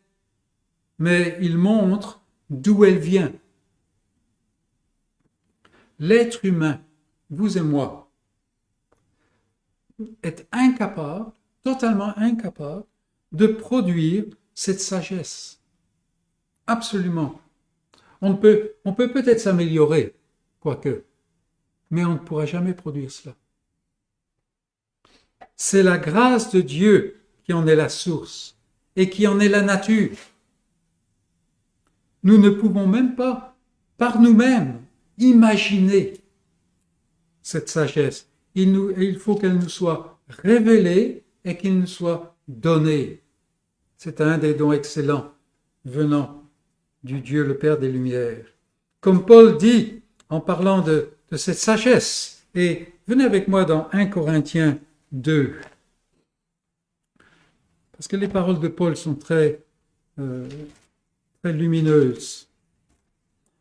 mais il montre d'où elle vient. L'être humain, vous et moi, est incapable, totalement incapable, de produire cette sagesse. Absolument. On peut peut-être s'améliorer, quoique, mais on ne pourra jamais produire cela. C'est la grâce de Dieu qui en est la source et qui en est la nature. Nous ne pouvons même pas, par nous-mêmes, imaginer cette sagesse. Il faut qu'elle nous soit révélée et qu'il nous soit donnée. C'est un des dons excellents venant du Dieu le Père des Lumières. Comme Paul dit en parlant de cette sagesse, et venez avec moi dans 1 Corinthiens 2, parce que les paroles de Paul sont très lumineuses.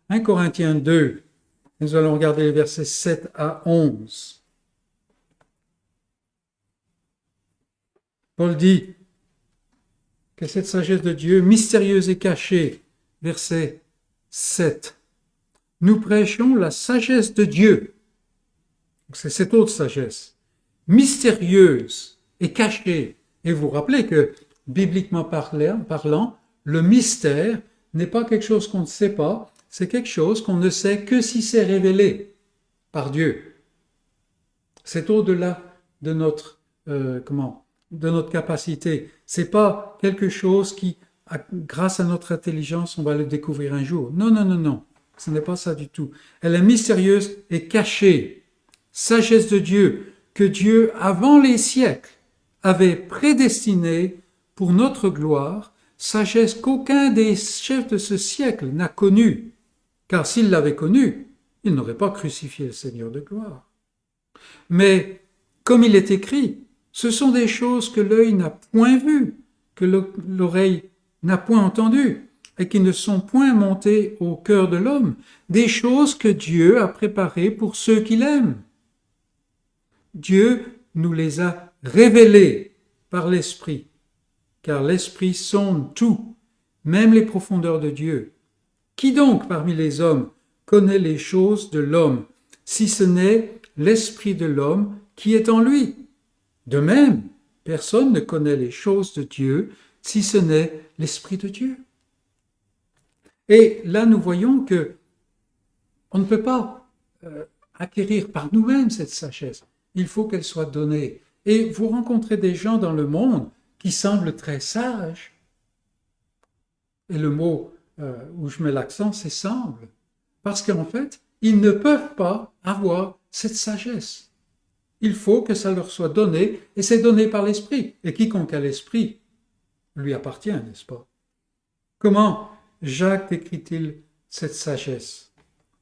1 Corinthiens 2, nous allons regarder les versets 7 à 11. Paul dit que cette sagesse de Dieu, mystérieuse et cachée, verset 7, nous prêchons la sagesse de Dieu. C'est cette autre sagesse, mystérieuse et cachée. Et vous vous rappelez que, bibliquement parlant, le mystère n'est pas quelque chose qu'on ne sait pas, c'est quelque chose qu'on ne sait que si c'est révélé par Dieu. C'est au-delà de notre capacité. C'est pas quelque chose qui, grâce à notre intelligence, on va le découvrir un jour. Non. Ce n'est pas ça du tout. Elle est mystérieuse et cachée. Sagesse de Dieu, que Dieu, avant les siècles, avait prédestinée pour notre gloire, sagesse qu'aucun des chefs de ce siècle n'a connue. Car s'il l'avait connue, il n'aurait pas crucifié le Seigneur de gloire. Mais, comme il est écrit, ce sont des choses que l'œil n'a point vues, que l'oreille n'a point entendues, et qui ne sont point montées au cœur de l'homme, des choses que Dieu a préparées pour ceux qui l'aiment. Dieu nous les a révélées par l'Esprit, car l'Esprit sonde tout, même les profondeurs de Dieu. Qui donc parmi les hommes connaît les choses de l'homme, si ce n'est l'Esprit de l'homme qui est en lui? De même, personne ne connaît les choses de Dieu, si ce n'est l'Esprit de Dieu. Et là, nous voyons que on ne peut pas acquérir par nous-mêmes cette sagesse. Il faut qu'elle soit donnée. Et vous rencontrez des gens dans le monde qui semblent très sages. Et le mot où je mets l'accent, c'est semble. Parce qu'en fait, ils ne peuvent pas avoir cette sagesse. il faut que ça leur soit donné, et c'est donné par l'Esprit. Et quiconque a l'Esprit lui appartient, n'est-ce pas? Comment Jacques décrit-il cette sagesse?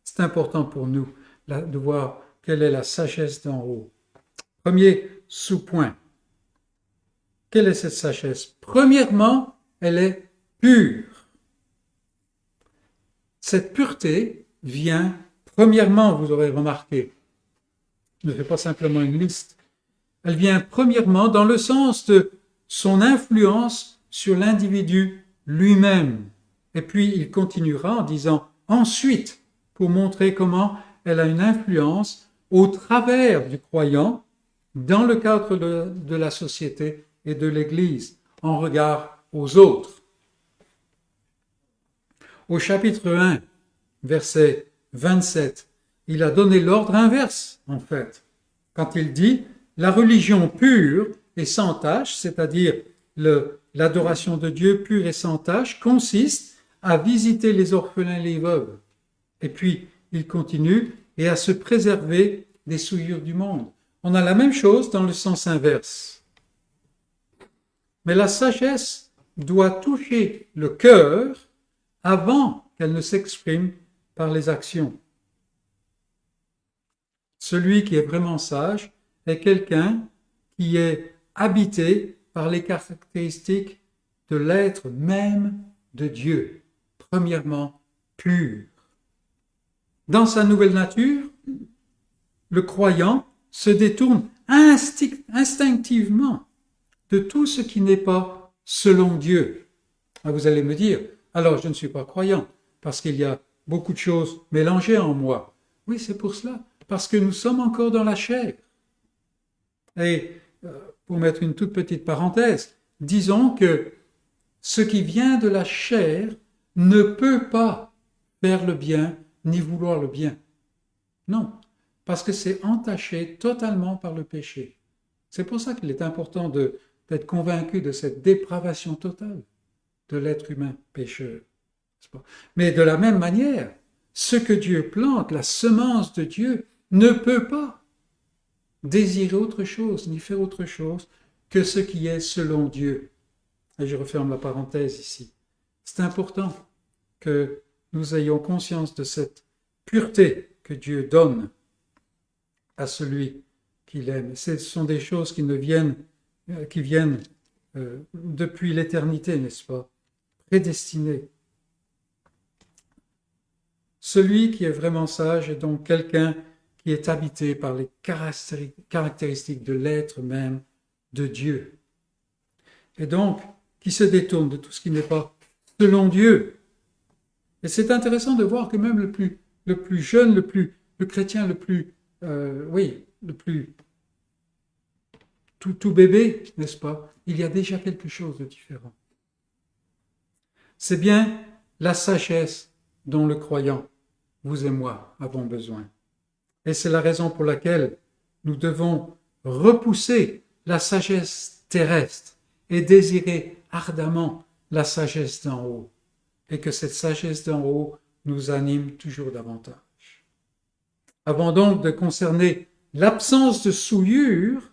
C'est important pour nous de voir quelle est la sagesse d'en haut. Premier sous-point. Quelle est cette sagesse? Premièrement, elle est pure. Cette pureté vient, premièrement, vous aurez remarqué, je ne fais pas simplement une liste, elle vient premièrement dans le sens de son influence sur l'individu lui-même. Et puis il continuera en disant ensuite, pour montrer comment elle a une influence au travers du croyant dans le cadre de la société et de l'Église, en regard aux autres. Au chapitre 1, verset 27, il a donné l'ordre inverse, en fait, quand il dit « La religion pure et sans tache, c'est-à-dire l'adoration de Dieu pure et sans tache, consiste à visiter les orphelins et les veuves. » Et puis, il continue « et à se préserver des souillures du monde. » On a la même chose dans le sens inverse. Mais la sagesse doit toucher le cœur avant qu'elle ne s'exprime par les actions. Celui qui est vraiment sage est quelqu'un qui est habité par les caractéristiques de l'être même de Dieu. Premièrement, pur. Dans sa nouvelle nature, le croyant se détourne instinctivement de tout ce qui n'est pas selon Dieu. Vous allez me dire, alors je ne suis pas croyant, parce qu'il y a beaucoup de choses mélangées en moi. Oui, c'est pour cela, parce que nous sommes encore dans la chair. Et pour mettre une toute petite parenthèse, disons que ce qui vient de la chair ne peut pas faire le bien ni vouloir le bien. Non, parce que c'est entaché totalement par le péché. C'est pour ça qu'il est important d'être convaincu de cette dépravation totale de l'être humain pécheur. Mais de la même manière, ce que Dieu plante, la semence de Dieu, ne peut pas désirer autre chose, ni faire autre chose que ce qui est selon Dieu. Et je referme la parenthèse ici. C'est important que nous ayons conscience de cette pureté que Dieu donne à celui qu'il aime. Ce sont des choses qui viennent depuis l'éternité, n'est-ce pas? Prédestinées. Celui qui est vraiment sage est donc quelqu'un qui est habité par les caractéristiques de l'être même de Dieu. Et donc, qui se détourne de tout ce qui n'est pas selon Dieu. Et c'est intéressant de voir que même le plus jeune, le chrétien le plus tout bébé, n'est-ce pas? Il y a déjà quelque chose de différent. C'est bien la sagesse dont le croyant, vous et moi, avons besoin. Et c'est la raison pour laquelle nous devons repousser la sagesse terrestre et désirer ardemment la sagesse d'en haut. Et que cette sagesse d'en haut nous anime toujours davantage. Avant donc de concerner l'absence de souillure,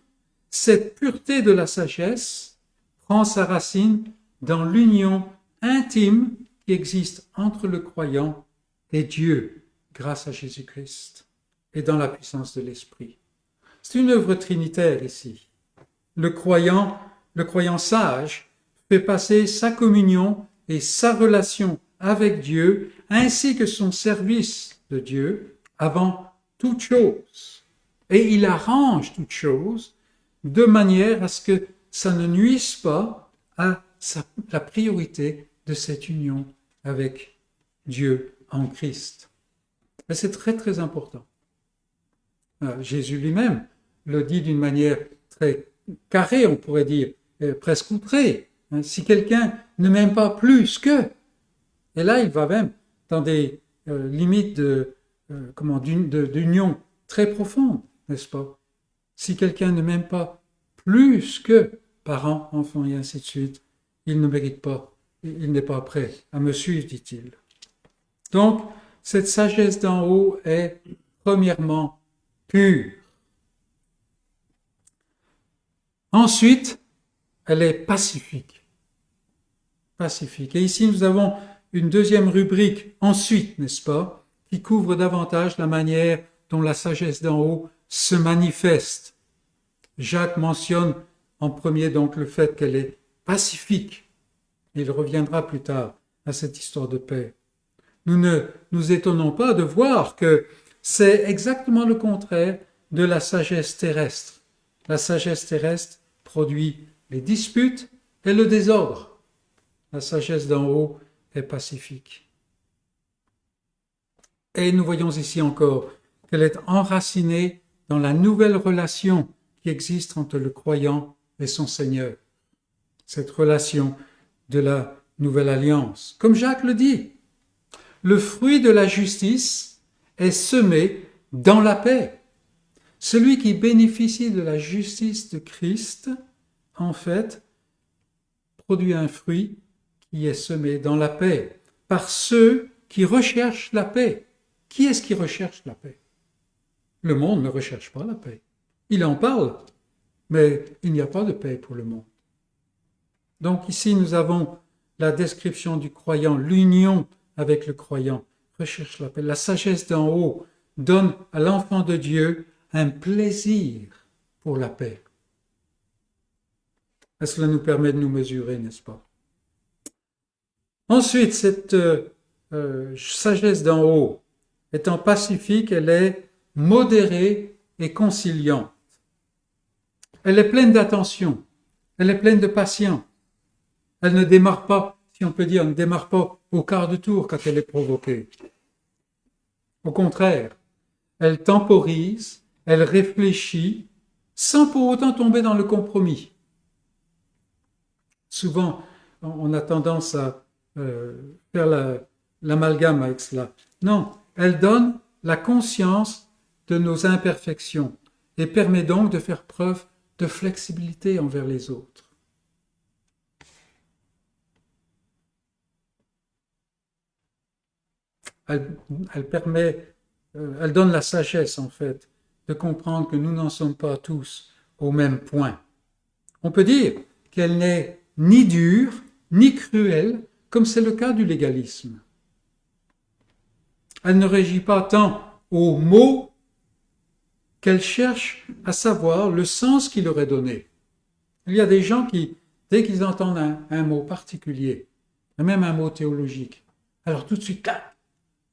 cette pureté de la sagesse prend sa racine dans l'union intime qui existe entre le croyant et Dieu grâce à Jésus-Christ et dans la puissance de l'Esprit. C'est une œuvre trinitaire ici. Le croyant sage fait passer sa communion et sa relation avec Dieu ainsi que son service de Dieu avant toute chose. Et il arrange toute chose de manière à ce que ça ne nuise pas à la priorité de cette union avec Dieu en Christ. Et c'est très très important. Jésus lui-même le dit d'une manière très carrée, on pourrait dire, presque outrée. Si quelqu'un ne m'aime pas plus que, et là il va même dans des limites d'union très profonde, n'est-ce pas? Si quelqu'un ne m'aime pas plus que parents, enfants et ainsi de suite, il ne mérite pas, il n'est pas prêt à me suivre, dit-il. Donc, cette sagesse d'en haut est premièrement pure. Ensuite, elle est pacifique. Pacifique. Et ici, nous avons une deuxième rubrique, ensuite, n'est-ce pas, qui couvre davantage la manière dont la sagesse d'en haut se manifeste. Jacques mentionne en premier donc le fait qu'elle est pacifique. Il reviendra plus tard à cette histoire de paix. Nous ne nous étonnons pas de voir que c'est exactement le contraire de la sagesse terrestre. La sagesse terrestre produit les disputes et le désordre. La sagesse d'en haut est pacifique. Et nous voyons ici encore qu'elle est enracinée dans la nouvelle relation qui existe entre le croyant et son Seigneur. Cette relation de la nouvelle alliance. Comme Jacques le dit, le fruit de la justice est semé dans la paix. Celui qui bénéficie de la justice de Christ, en fait, produit un fruit qui est semé dans la paix, par ceux qui recherchent la paix. Qui est-ce qui recherche la paix? Le monde ne recherche pas la paix. Il en parle, mais il n'y a pas de paix pour le monde. Donc ici, nous avons la description du croyant, l'union avec le croyant, recherche la paix. La sagesse d'en haut donne à l'enfant de Dieu un plaisir pour la paix. Et cela nous permet de nous mesurer, n'est-ce pas? Ensuite, cette sagesse d'en haut, étant pacifique, elle est modérée et conciliante. Elle est pleine d'attention, elle est pleine de patience. Elle ne démarre pas, si on peut dire, ne démarre pas au quart de tour quand elle est provoquée. Au contraire, elle temporise, elle réfléchit, sans pour autant tomber dans le compromis. Souvent, on a tendance à faire l'amalgame avec cela. Non, elle donne la conscience de nos imperfections et permet donc de faire preuve de flexibilité envers les autres. Elle donne la sagesse, en fait, de comprendre que nous n'en sommes pas tous au même point. On peut dire qu'elle n'est ni dure, ni cruelle, comme c'est le cas du légalisme. Elle ne régit pas tant aux mots qu'elle cherche à savoir le sens qu'il leur est donné. Il y a des gens qui, dès qu'ils entendent un mot particulier, même un mot théologique, alors tout de suite, là,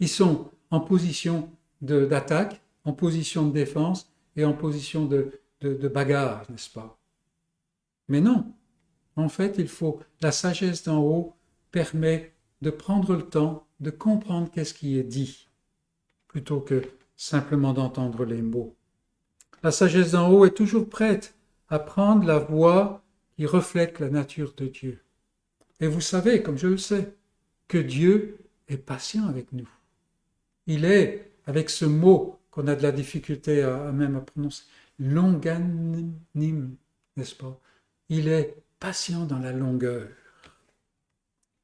ils sont en position d'attaque, en position de défense et en position de bagarre, n'est-ce pas? Mais non, en fait, la sagesse d'en haut permet de prendre le temps de comprendre qu'est-ce qui est dit, plutôt que simplement d'entendre les mots. La sagesse d'en haut est toujours prête à prendre la voix qui reflète la nature de Dieu. Et vous savez, comme je le sais, que Dieu est patient avec nous. Il est, avec ce mot qu'on a de la difficulté même à prononcer, longanime, n'est-ce pas? Il est patient dans la longueur.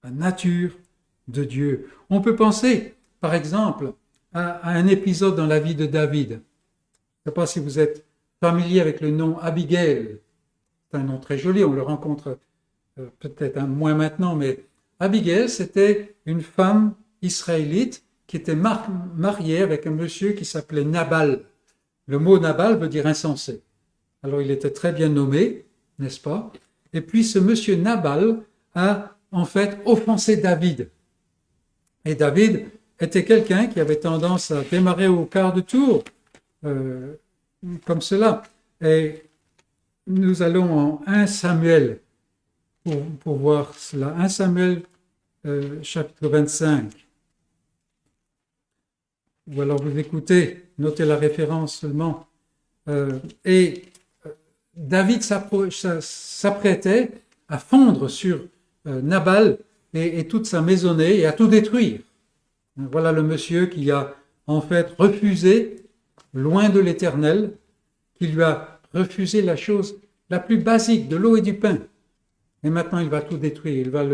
La nature de Dieu. On peut penser, par exemple, à un épisode dans la vie de David. Je ne sais pas si vous êtes familier avec le nom Abigail. C'est un nom très joli, on le rencontre peut-être moins maintenant, mais Abigail, c'était une femme israélite qui était mariée avec un monsieur qui s'appelait Nabal. Le mot Nabal veut dire insensé. Alors il était très bien nommé, n'est-ce pas? Et puis ce monsieur Nabal a en fait offensé David. Et David était quelqu'un qui avait tendance à démarrer au quart de tour, comme cela. Et nous allons en 1 Samuel pour voir cela. 1 Samuel chapitre 25. Ou alors vous écoutez, notez la référence seulement. David s'apprêtait à fondre sur Nabal et toute sa maisonnée et à tout détruire. Voilà le monsieur qui a en fait refusé, loin de l'Éternel, qui lui a refusé la chose la plus basique, de l'eau et du pain. Et maintenant il va tout détruire, il va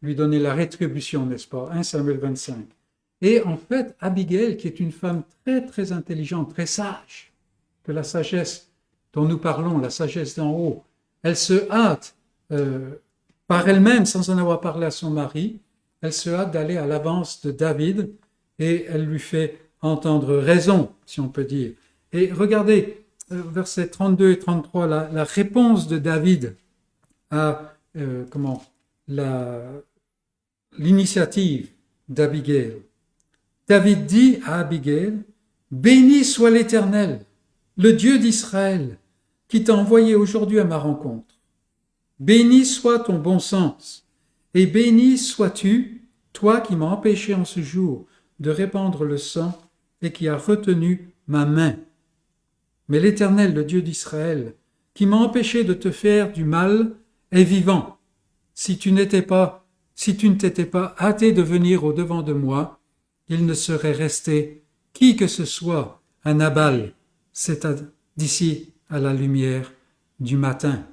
lui donner la rétribution, n'est-ce pas? 1 Samuel 25. Et en fait, Abigail, qui est une femme très très intelligente, très sage, que la sagesse dont nous parlons, la sagesse d'en haut, elle se hâte, par elle-même, sans en avoir parlé à son mari, elle se hâte d'aller à l'avance de David et elle lui fait entendre raison, si on peut dire. Et regardez, versets 32 et 33, la réponse de David à l'initiative d'Abigail. David dit à Abigail, « Béni soit l'Éternel, le Dieu d'Israël, qui t'a envoyé aujourd'hui à ma rencontre. Béni soit ton bon sens, et béni sois-tu, toi qui m'as empêché en ce jour de répandre le sang et qui as retenu ma main. Mais l'Éternel, le Dieu d'Israël, qui m'a empêché de te faire du mal, est vivant. Si tu ne t'étais pas hâté de venir au-devant de moi, il ne serait resté qui que ce soit à Nabal, d'ici à la lumière du matin. »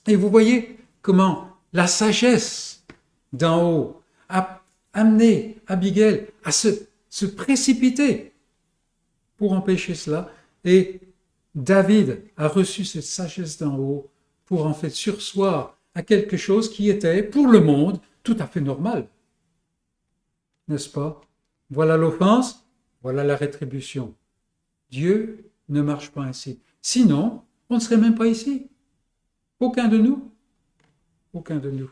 Et vous voyez comment la sagesse d'en haut a amené Abigail à se précipiter pour empêcher cela. Et David a reçu cette sagesse d'en haut pour en fait surseoir à quelque chose qui était, pour le monde, tout à fait normal. N'est-ce pas? Voilà l'offense, voilà la rétribution. Dieu ne marche pas ainsi. Sinon, on ne serait même pas ici. Aucun de nous. Aucun de nous.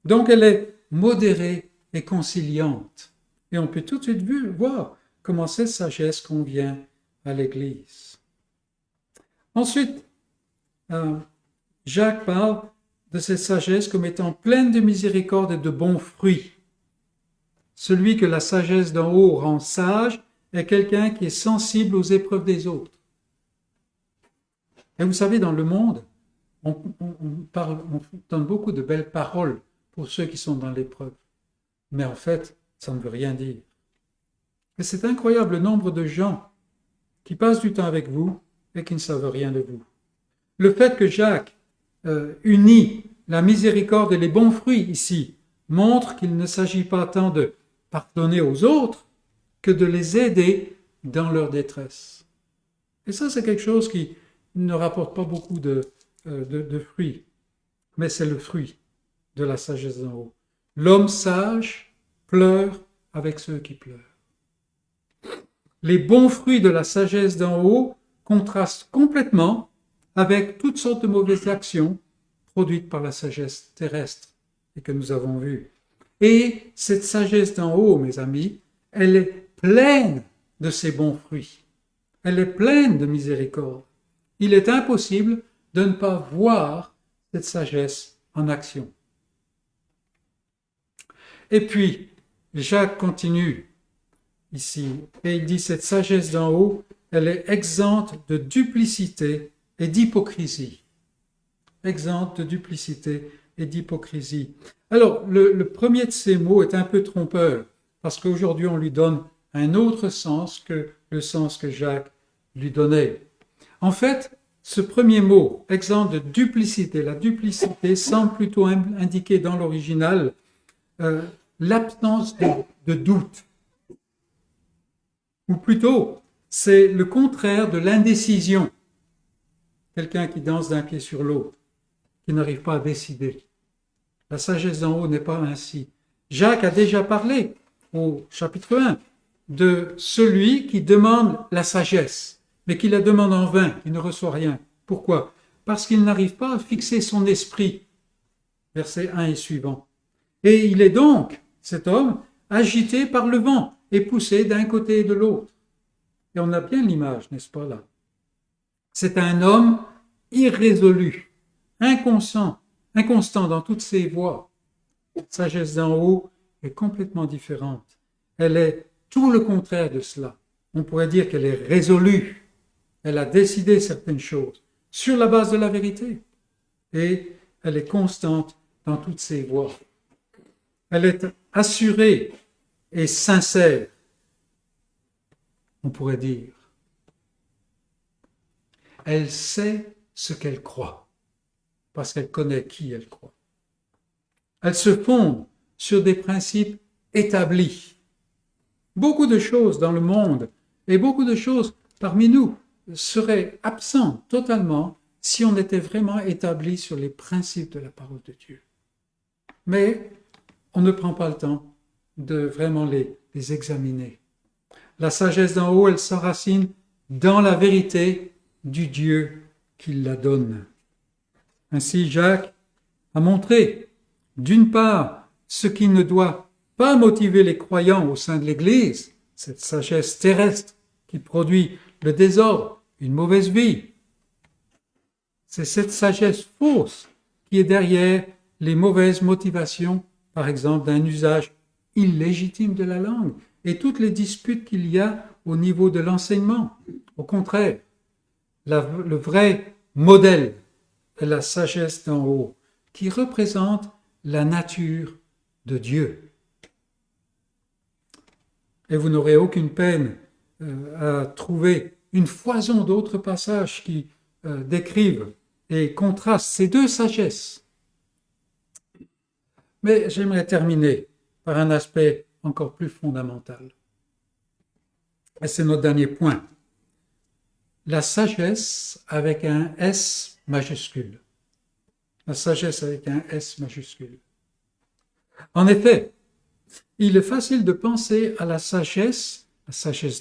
Donc elle est modérée et conciliante. Et on peut tout de suite voir comment cette sagesse convient à l'Église. Ensuite, Jacques parle de cette sagesse comme étant pleine de miséricorde et de bons fruits. Celui que la sagesse d'en haut rend sage est quelqu'un qui est sensible aux épreuves des autres. Et vous savez, dans le monde, on donne beaucoup de belles paroles pour ceux qui sont dans l'épreuve. Mais en fait, ça ne veut rien dire. Et c'est incroyable le nombre de gens qui passent du temps avec vous et qui ne savent rien de vous. Le fait que Jacques unit la miséricorde et les bons fruits ici montre qu'il ne s'agit pas tant de pardonner aux autres que de les aider dans leur détresse. Et ça, c'est quelque chose qui ne rapporte pas beaucoup de fruits, mais c'est le fruit de la sagesse d'en haut. L'homme sage pleure avec ceux qui pleurent. Les bons fruits de la sagesse d'en haut contrastent complètement avec toutes sortes de mauvaises actions produites par la sagesse terrestre et que nous avons vues. Et cette sagesse d'en haut, mes amis, elle est pleine de ces bons fruits. Elle est pleine de miséricorde. Il est impossible de ne pas voir cette sagesse en action. Et puis, Jacques continue ici, et il dit, cette sagesse d'en haut, elle est exempte de duplicité et d'hypocrisie. Exempte de duplicité et d'hypocrisie. Alors, le premier de ces mots est un peu trompeur, parce qu'aujourd'hui, on lui donne un autre sens que le sens que Jacques lui donnait. En fait, ce premier mot, exempt de duplicité, la duplicité semble plutôt indiquer dans l'original l'absence de doute. Ou plutôt, c'est le contraire de l'indécision. Quelqu'un qui danse d'un pied sur l'autre, qui n'arrive pas à décider. La sagesse d'en haut n'est pas ainsi. Jacques a déjà parlé, au chapitre 1, de celui qui demande la sagesse, mais qui la demande en vain, qui ne reçoit rien. Pourquoi? Parce qu'il n'arrive pas à fixer son esprit. Versets 1 et suivant. Et il est donc, cet homme, agité par le vent et poussé d'un côté et de l'autre. Et on a bien l'image, n'est-ce pas là? C'est un homme irrésolu, inconstant dans toutes ses voies. La sagesse d'en haut est complètement différente. Elle est tout le contraire de cela. On pourrait dire qu'elle est résolue. Elle a décidé certaines choses sur la base de la vérité. Et elle est constante dans toutes ses voies. Elle est assurée et sincère, on pourrait dire. Elle sait ce qu'elle croit, parce qu'elle connaît qui elle croit. Elle se fonde sur des principes établis. Beaucoup de choses dans le monde et beaucoup de choses parmi nous seraient absentes totalement si on était vraiment établi sur les principes de la parole de Dieu. Mais on ne prend pas le temps de vraiment les examiner. La sagesse d'en haut, elle s'enracine dans la vérité du Dieu qui la donne. Ainsi, Jacques a montré, d'une part, ce qui ne doit pas motiver les croyants au sein de l'Église, cette sagesse terrestre qui produit le désordre, une mauvaise vie. C'est cette sagesse fausse qui est derrière les mauvaises motivations, par exemple, d'un usage illégitime de la langue et toutes les disputes qu'il y a au niveau de l'enseignement. Au contraire, le vrai modèle est la sagesse d'en haut, qui représente la nature de Dieu. Et vous n'aurez aucune peine à trouver une foison d'autres passages qui décrivent et contrastent ces deux sagesses. Mais j'aimerais terminer par un aspect encore plus fondamental. Et c'est notre dernier point. La sagesse avec un S majuscule. La sagesse avec un S majuscule. En effet, il est facile de penser à la sagesse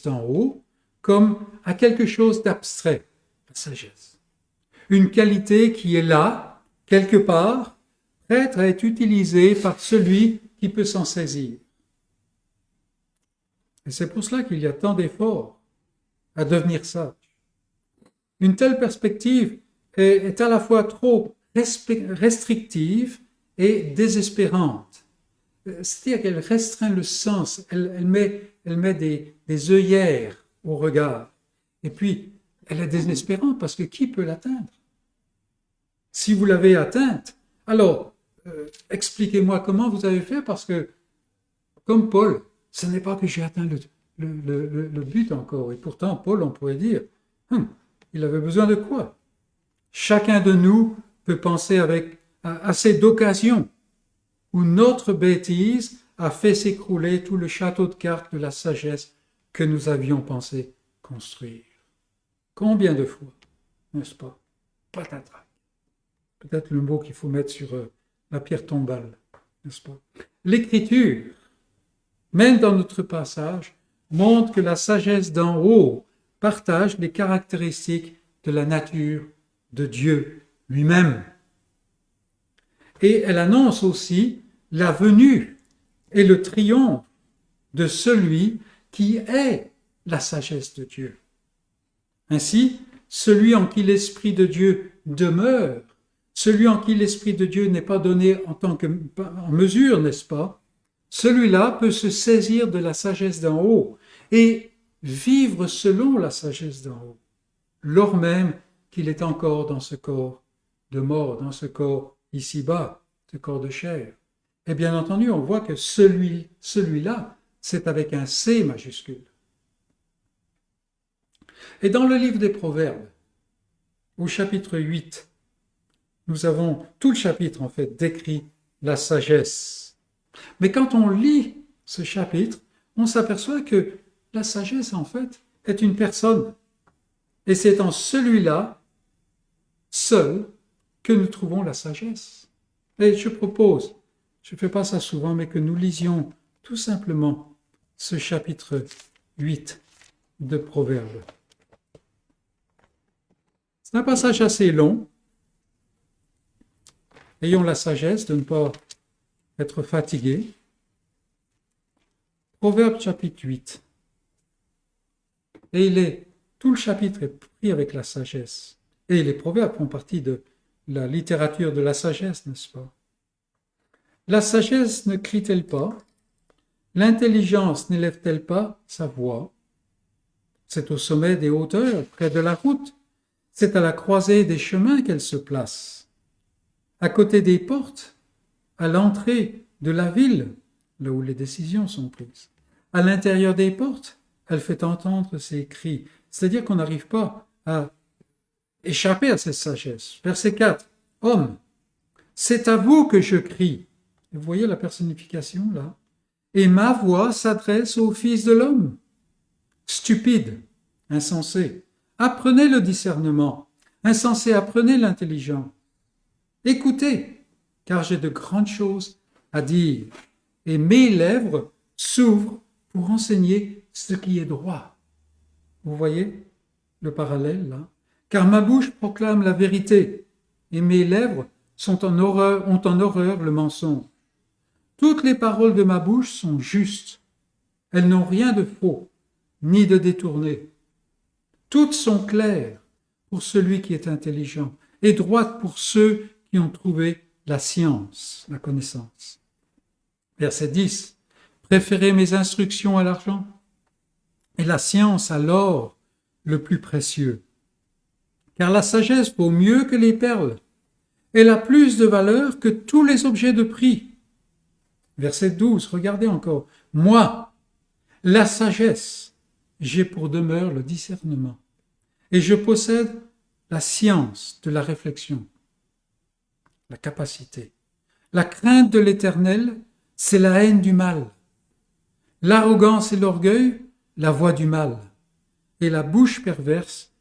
d'en haut, comme à quelque chose d'abstrait, la sagesse. Une qualité qui est là, quelque part, prête à être utilisée par celui qui peut s'en saisir. Et c'est pour cela qu'il y a tant d'efforts à devenir sage. Une telle perspective est à la fois trop restrictive et désespérante. C'est-à-dire qu'elle restreint le sens, elle met des œillères au regard. Et puis, elle est désespérante parce que qui peut l'atteindre? Si vous l'avez atteinte, alors, expliquez-moi comment vous avez fait, parce que, comme Paul, ce n'est pas que j'ai atteint le but encore. Et pourtant, Paul, on pourrait dire, il avait besoin de quoi? Chacun de nous peut penser avec assez d'occasions où notre bêtise a fait s'écrouler tout le château de cartes de la sagesse que nous avions pensé construire. Combien de fois, n'est-ce pas? Patatras. Peut-être le mot qu'il faut mettre sur la pierre tombale, n'est-ce pas? L'Écriture, même dans notre passage, montre que la sagesse d'en haut partage les caractéristiques de la nature de Dieu lui-même. Et elle annonce aussi la venue et le triomphe de celui qui est la sagesse de Dieu. Ainsi, celui en qui l'Esprit de Dieu demeure, celui en qui l'Esprit de Dieu n'est pas donné en mesure, n'est-ce pas? Celui-là peut se saisir de la sagesse d'en haut et vivre selon la sagesse d'en haut, lors même qu'il est encore dans ce corps de mort, dans ce corps ici-bas, ce corps de chair. Et bien entendu, on voit que celui-là, c'est avec un C majuscule. Et dans le livre des Proverbes, au chapitre 8, nous avons tout le chapitre en fait décrit la sagesse. Mais quand on lit ce chapitre, on s'aperçoit que la sagesse en fait est une personne. Et c'est en celui-là, seul, que nous trouvons la sagesse. Et je propose, je ne fais pas ça souvent, mais que nous lisions tout simplement ce chapitre 8 de Proverbes. C'est un passage assez long. Ayons la sagesse de ne pas être fatigués. Proverbes chapitre 8. Et tout le chapitre est pris avec la sagesse. Et les proverbes font partie de la littérature de la sagesse, n'est-ce pas? La sagesse ne crie-t-elle pas? L'intelligence n'élève-t-elle pas sa voix? C'est au sommet des hauteurs, près de la route. C'est à la croisée des chemins qu'elle se place. À côté des portes, à l'entrée de la ville, là où les décisions sont prises. À l'intérieur des portes, elle fait entendre ses cris. C'est-à-dire qu'on n'arrive pas à échapper à cette sagesse. Verset 4. Homme, c'est à vous que je crie. Vous voyez la personnification là? Et ma voix s'adresse au Fils de l'homme. Stupide, insensé, apprenez le discernement. Insensés, apprenez l'intelligence. Écoutez, car j'ai de grandes choses à dire, et mes lèvres s'ouvrent pour enseigner ce qui est droit. Vous voyez le parallèle là? Car ma bouche proclame la vérité, et mes lèvres ont en horreur le mensonge. Toutes les paroles de ma bouche sont justes. Elles n'ont rien de faux, ni de détourné. Toutes sont claires pour celui qui est intelligent, et droites pour ceux qui ont trouvé la science, la connaissance. Verset 10. Préférez mes instructions à l'argent, et la science à l'or le plus précieux. Car la sagesse vaut mieux que les perles. Elle a plus de valeur que tous les objets de prix. Verset 12, regardez encore. Moi, la sagesse, j'ai pour demeure le discernement. Et je possède la science de la réflexion, la capacité. La crainte de l'Éternel, c'est la haine du mal. L'arrogance et l'orgueil, la voie du mal. Et la bouche perverse,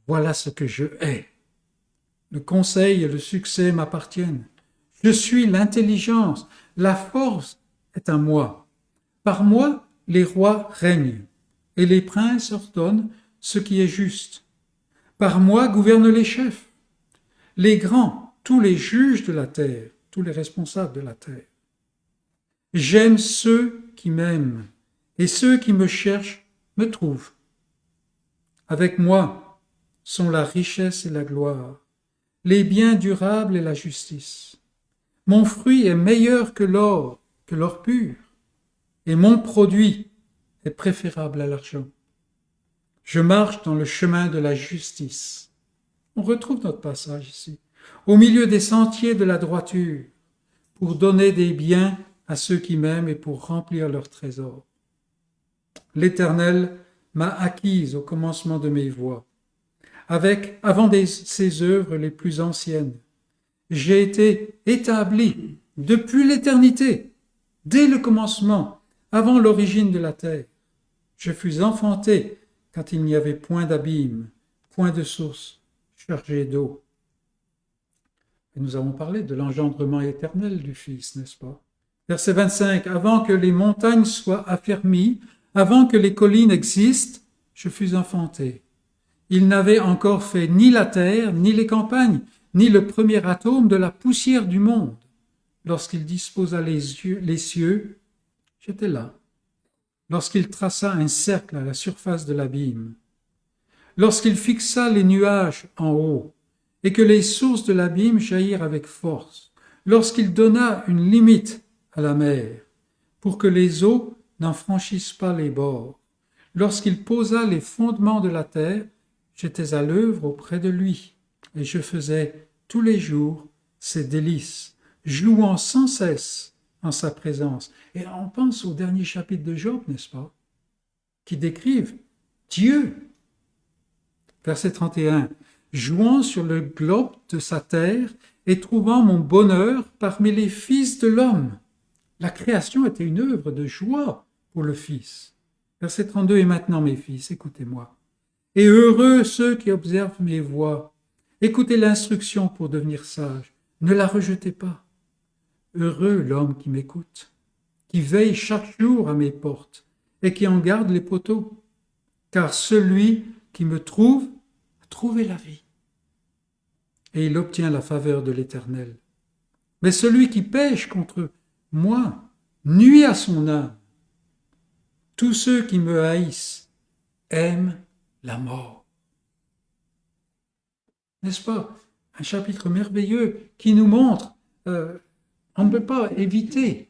voilà ce que je hais. Le conseil et le succès m'appartiennent. Je suis l'intelligence. La force est à moi. Par moi, les rois règnent, et les princes ordonnent ce qui est juste. Par moi gouvernent les chefs, les grands, tous les juges de la terre, tous les responsables de la terre. J'aime ceux qui m'aiment, et ceux qui me cherchent me trouvent. Avec moi sont la richesse et la gloire, les biens durables et la justice. Mon fruit est meilleur que l'or pur, et mon produit est préférable à l'argent. Je marche dans le chemin de la justice. On retrouve notre passage ici. Au milieu des sentiers de la droiture, pour donner des biens à ceux qui m'aiment et pour remplir leurs trésors. L'Éternel m'a acquise au commencement de mes voies, avant ses œuvres les plus anciennes. J'ai été établi depuis l'éternité, dès le commencement, avant l'origine de la terre. Je fus enfanté quand il n'y avait point d'abîme, point de source chargée d'eau. Et nous avons parlé de l'engendrement éternel du Fils, n'est-ce pas? Verset 25, avant que les montagnes soient affermies, avant que les collines existent, je fus enfanté. Il n'avait encore fait ni la terre, ni les campagnes, ni le premier atome de la poussière du monde. Lorsqu'il disposa les cieux, j'étais là. Lorsqu'il traça un cercle à la surface de l'abîme, lorsqu'il fixa les nuages en haut, et que les sources de l'abîme jaillirent avec force, lorsqu'il donna une limite à la mer, pour que les eaux n'en franchissent pas les bords, lorsqu'il posa les fondements de la terre, j'étais à l'œuvre auprès de lui, et je faisais tous les jours ses délices, jouant sans cesse en sa présence. Et on pense au dernier chapitre de Job, n'est-ce pas, qui décrivent Dieu. Verset 31, jouant sur le globe de sa terre et trouvant mon bonheur parmi les fils de l'homme. La création était une œuvre de joie pour le Fils. Verset 32, et maintenant mes fils, écoutez-moi. Et heureux ceux qui observent mes voies. Écoutez l'instruction pour devenir sage. Ne la rejetez pas. Heureux l'homme qui m'écoute, qui veille chaque jour à mes portes et qui en garde les poteaux. Car celui qui me trouve a trouvé la vie. Et il obtient la faveur de l'Éternel. Mais celui qui pêche contre moi nuit à son âme. Tous ceux qui me haïssent aiment la mort. N'est-ce pas? Un chapitre merveilleux qui nous montre, on ne peut pas éviter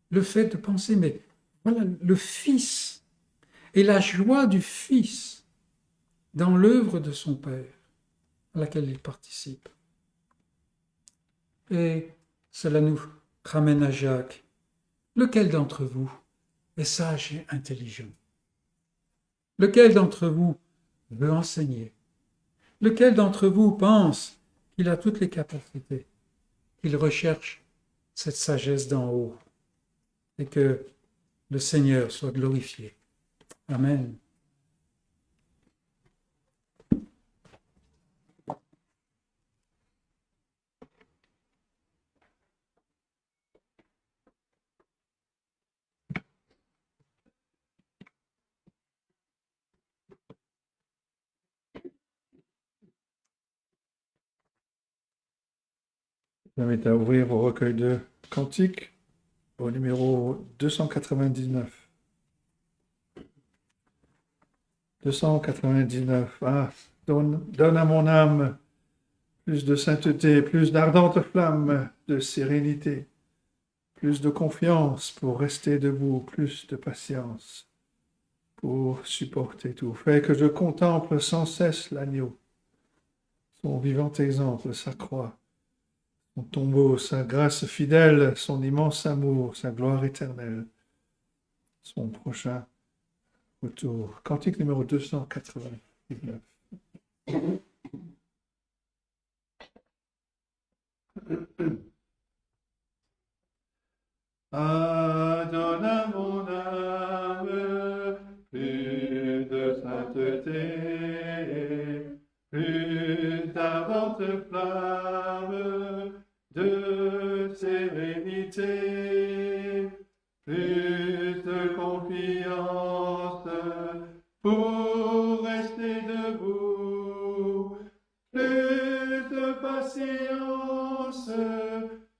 le fait de penser, mais voilà, le Fils et la joie du Fils dans l'œuvre de son Père à laquelle il participe. Et cela nous ramène à Jacques. Lequel d'entre vous est sage et intelligent? Lequel d'entre vous veut enseigner? Lequel d'entre vous pense qu'il a toutes les capacités, qu'il recherche cette sagesse d'en haut et que le Seigneur soit glorifié? Amen. Je vous invite à ouvrir vos recueils de cantiques au numéro 299. 299. Ah, donne à mon âme plus de sainteté, plus d'ardentes flammes de sérénité, plus de confiance pour rester debout, plus de patience pour supporter tout. Fais que je contemple sans cesse l'agneau, son vivant exemple, sa croix, son tombeau, sa grâce fidèle, son immense amour, sa gloire éternelle, son prochain retour. Cantique numéro 299. Ah, donne à mon âme plus de sainteté, plus d'ardente flamme de sérénité, plus de confiance pour rester debout, plus de patience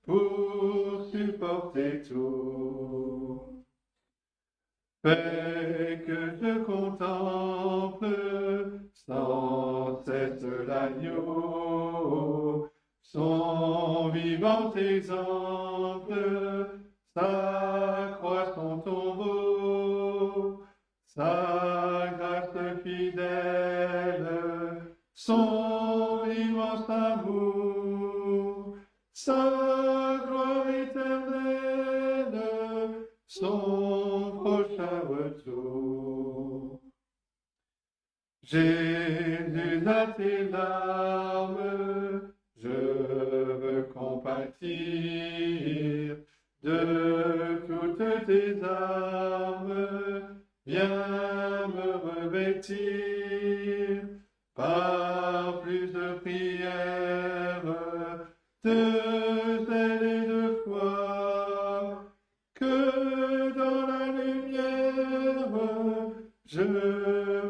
pour supporter tout. Fais que je contemple sans cesse l'agneau, son vivant exemple, sa croix, son tombeau, sa grâce fidèle, son immense amour, sa gloire éternelle, son prochain retour. Jésus, à tes larmes, je veux compatir de toutes tes armes, viens me revêtir par plus de prières, de zèle et de foi, que dans la lumière je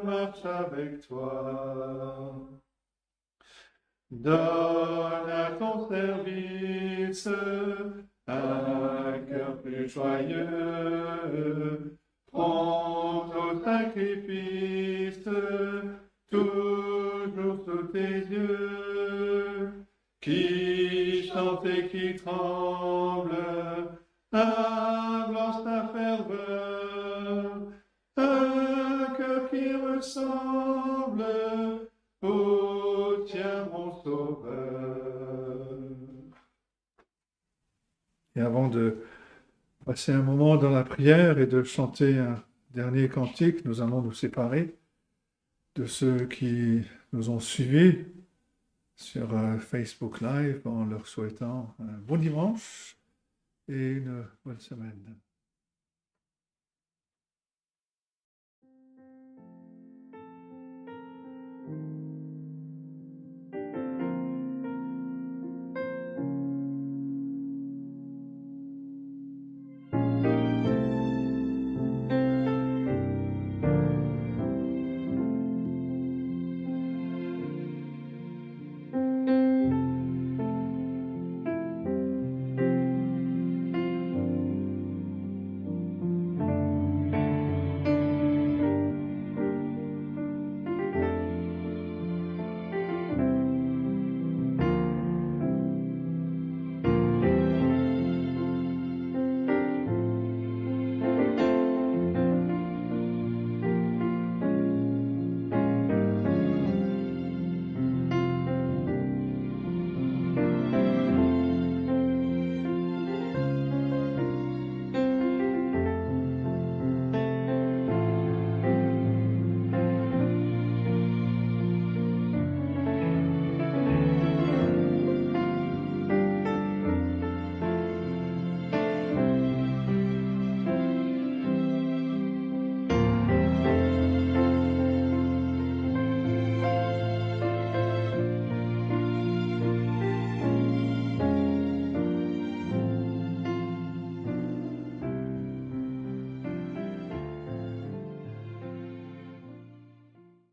marche avec toi. Donne à ton service un cœur plus joyeux, prends au sacrifice, toujours sous tes yeux, qui chante et qui tremble, avance ta ferveur, un cœur qui ressemble au tien, mon Sauveur. Et avant de passer un moment dans la prière et de chanter un dernier cantique, nous allons nous séparer de ceux qui nous ont suivis sur Facebook Live en leur souhaitant un bon dimanche et une bonne semaine.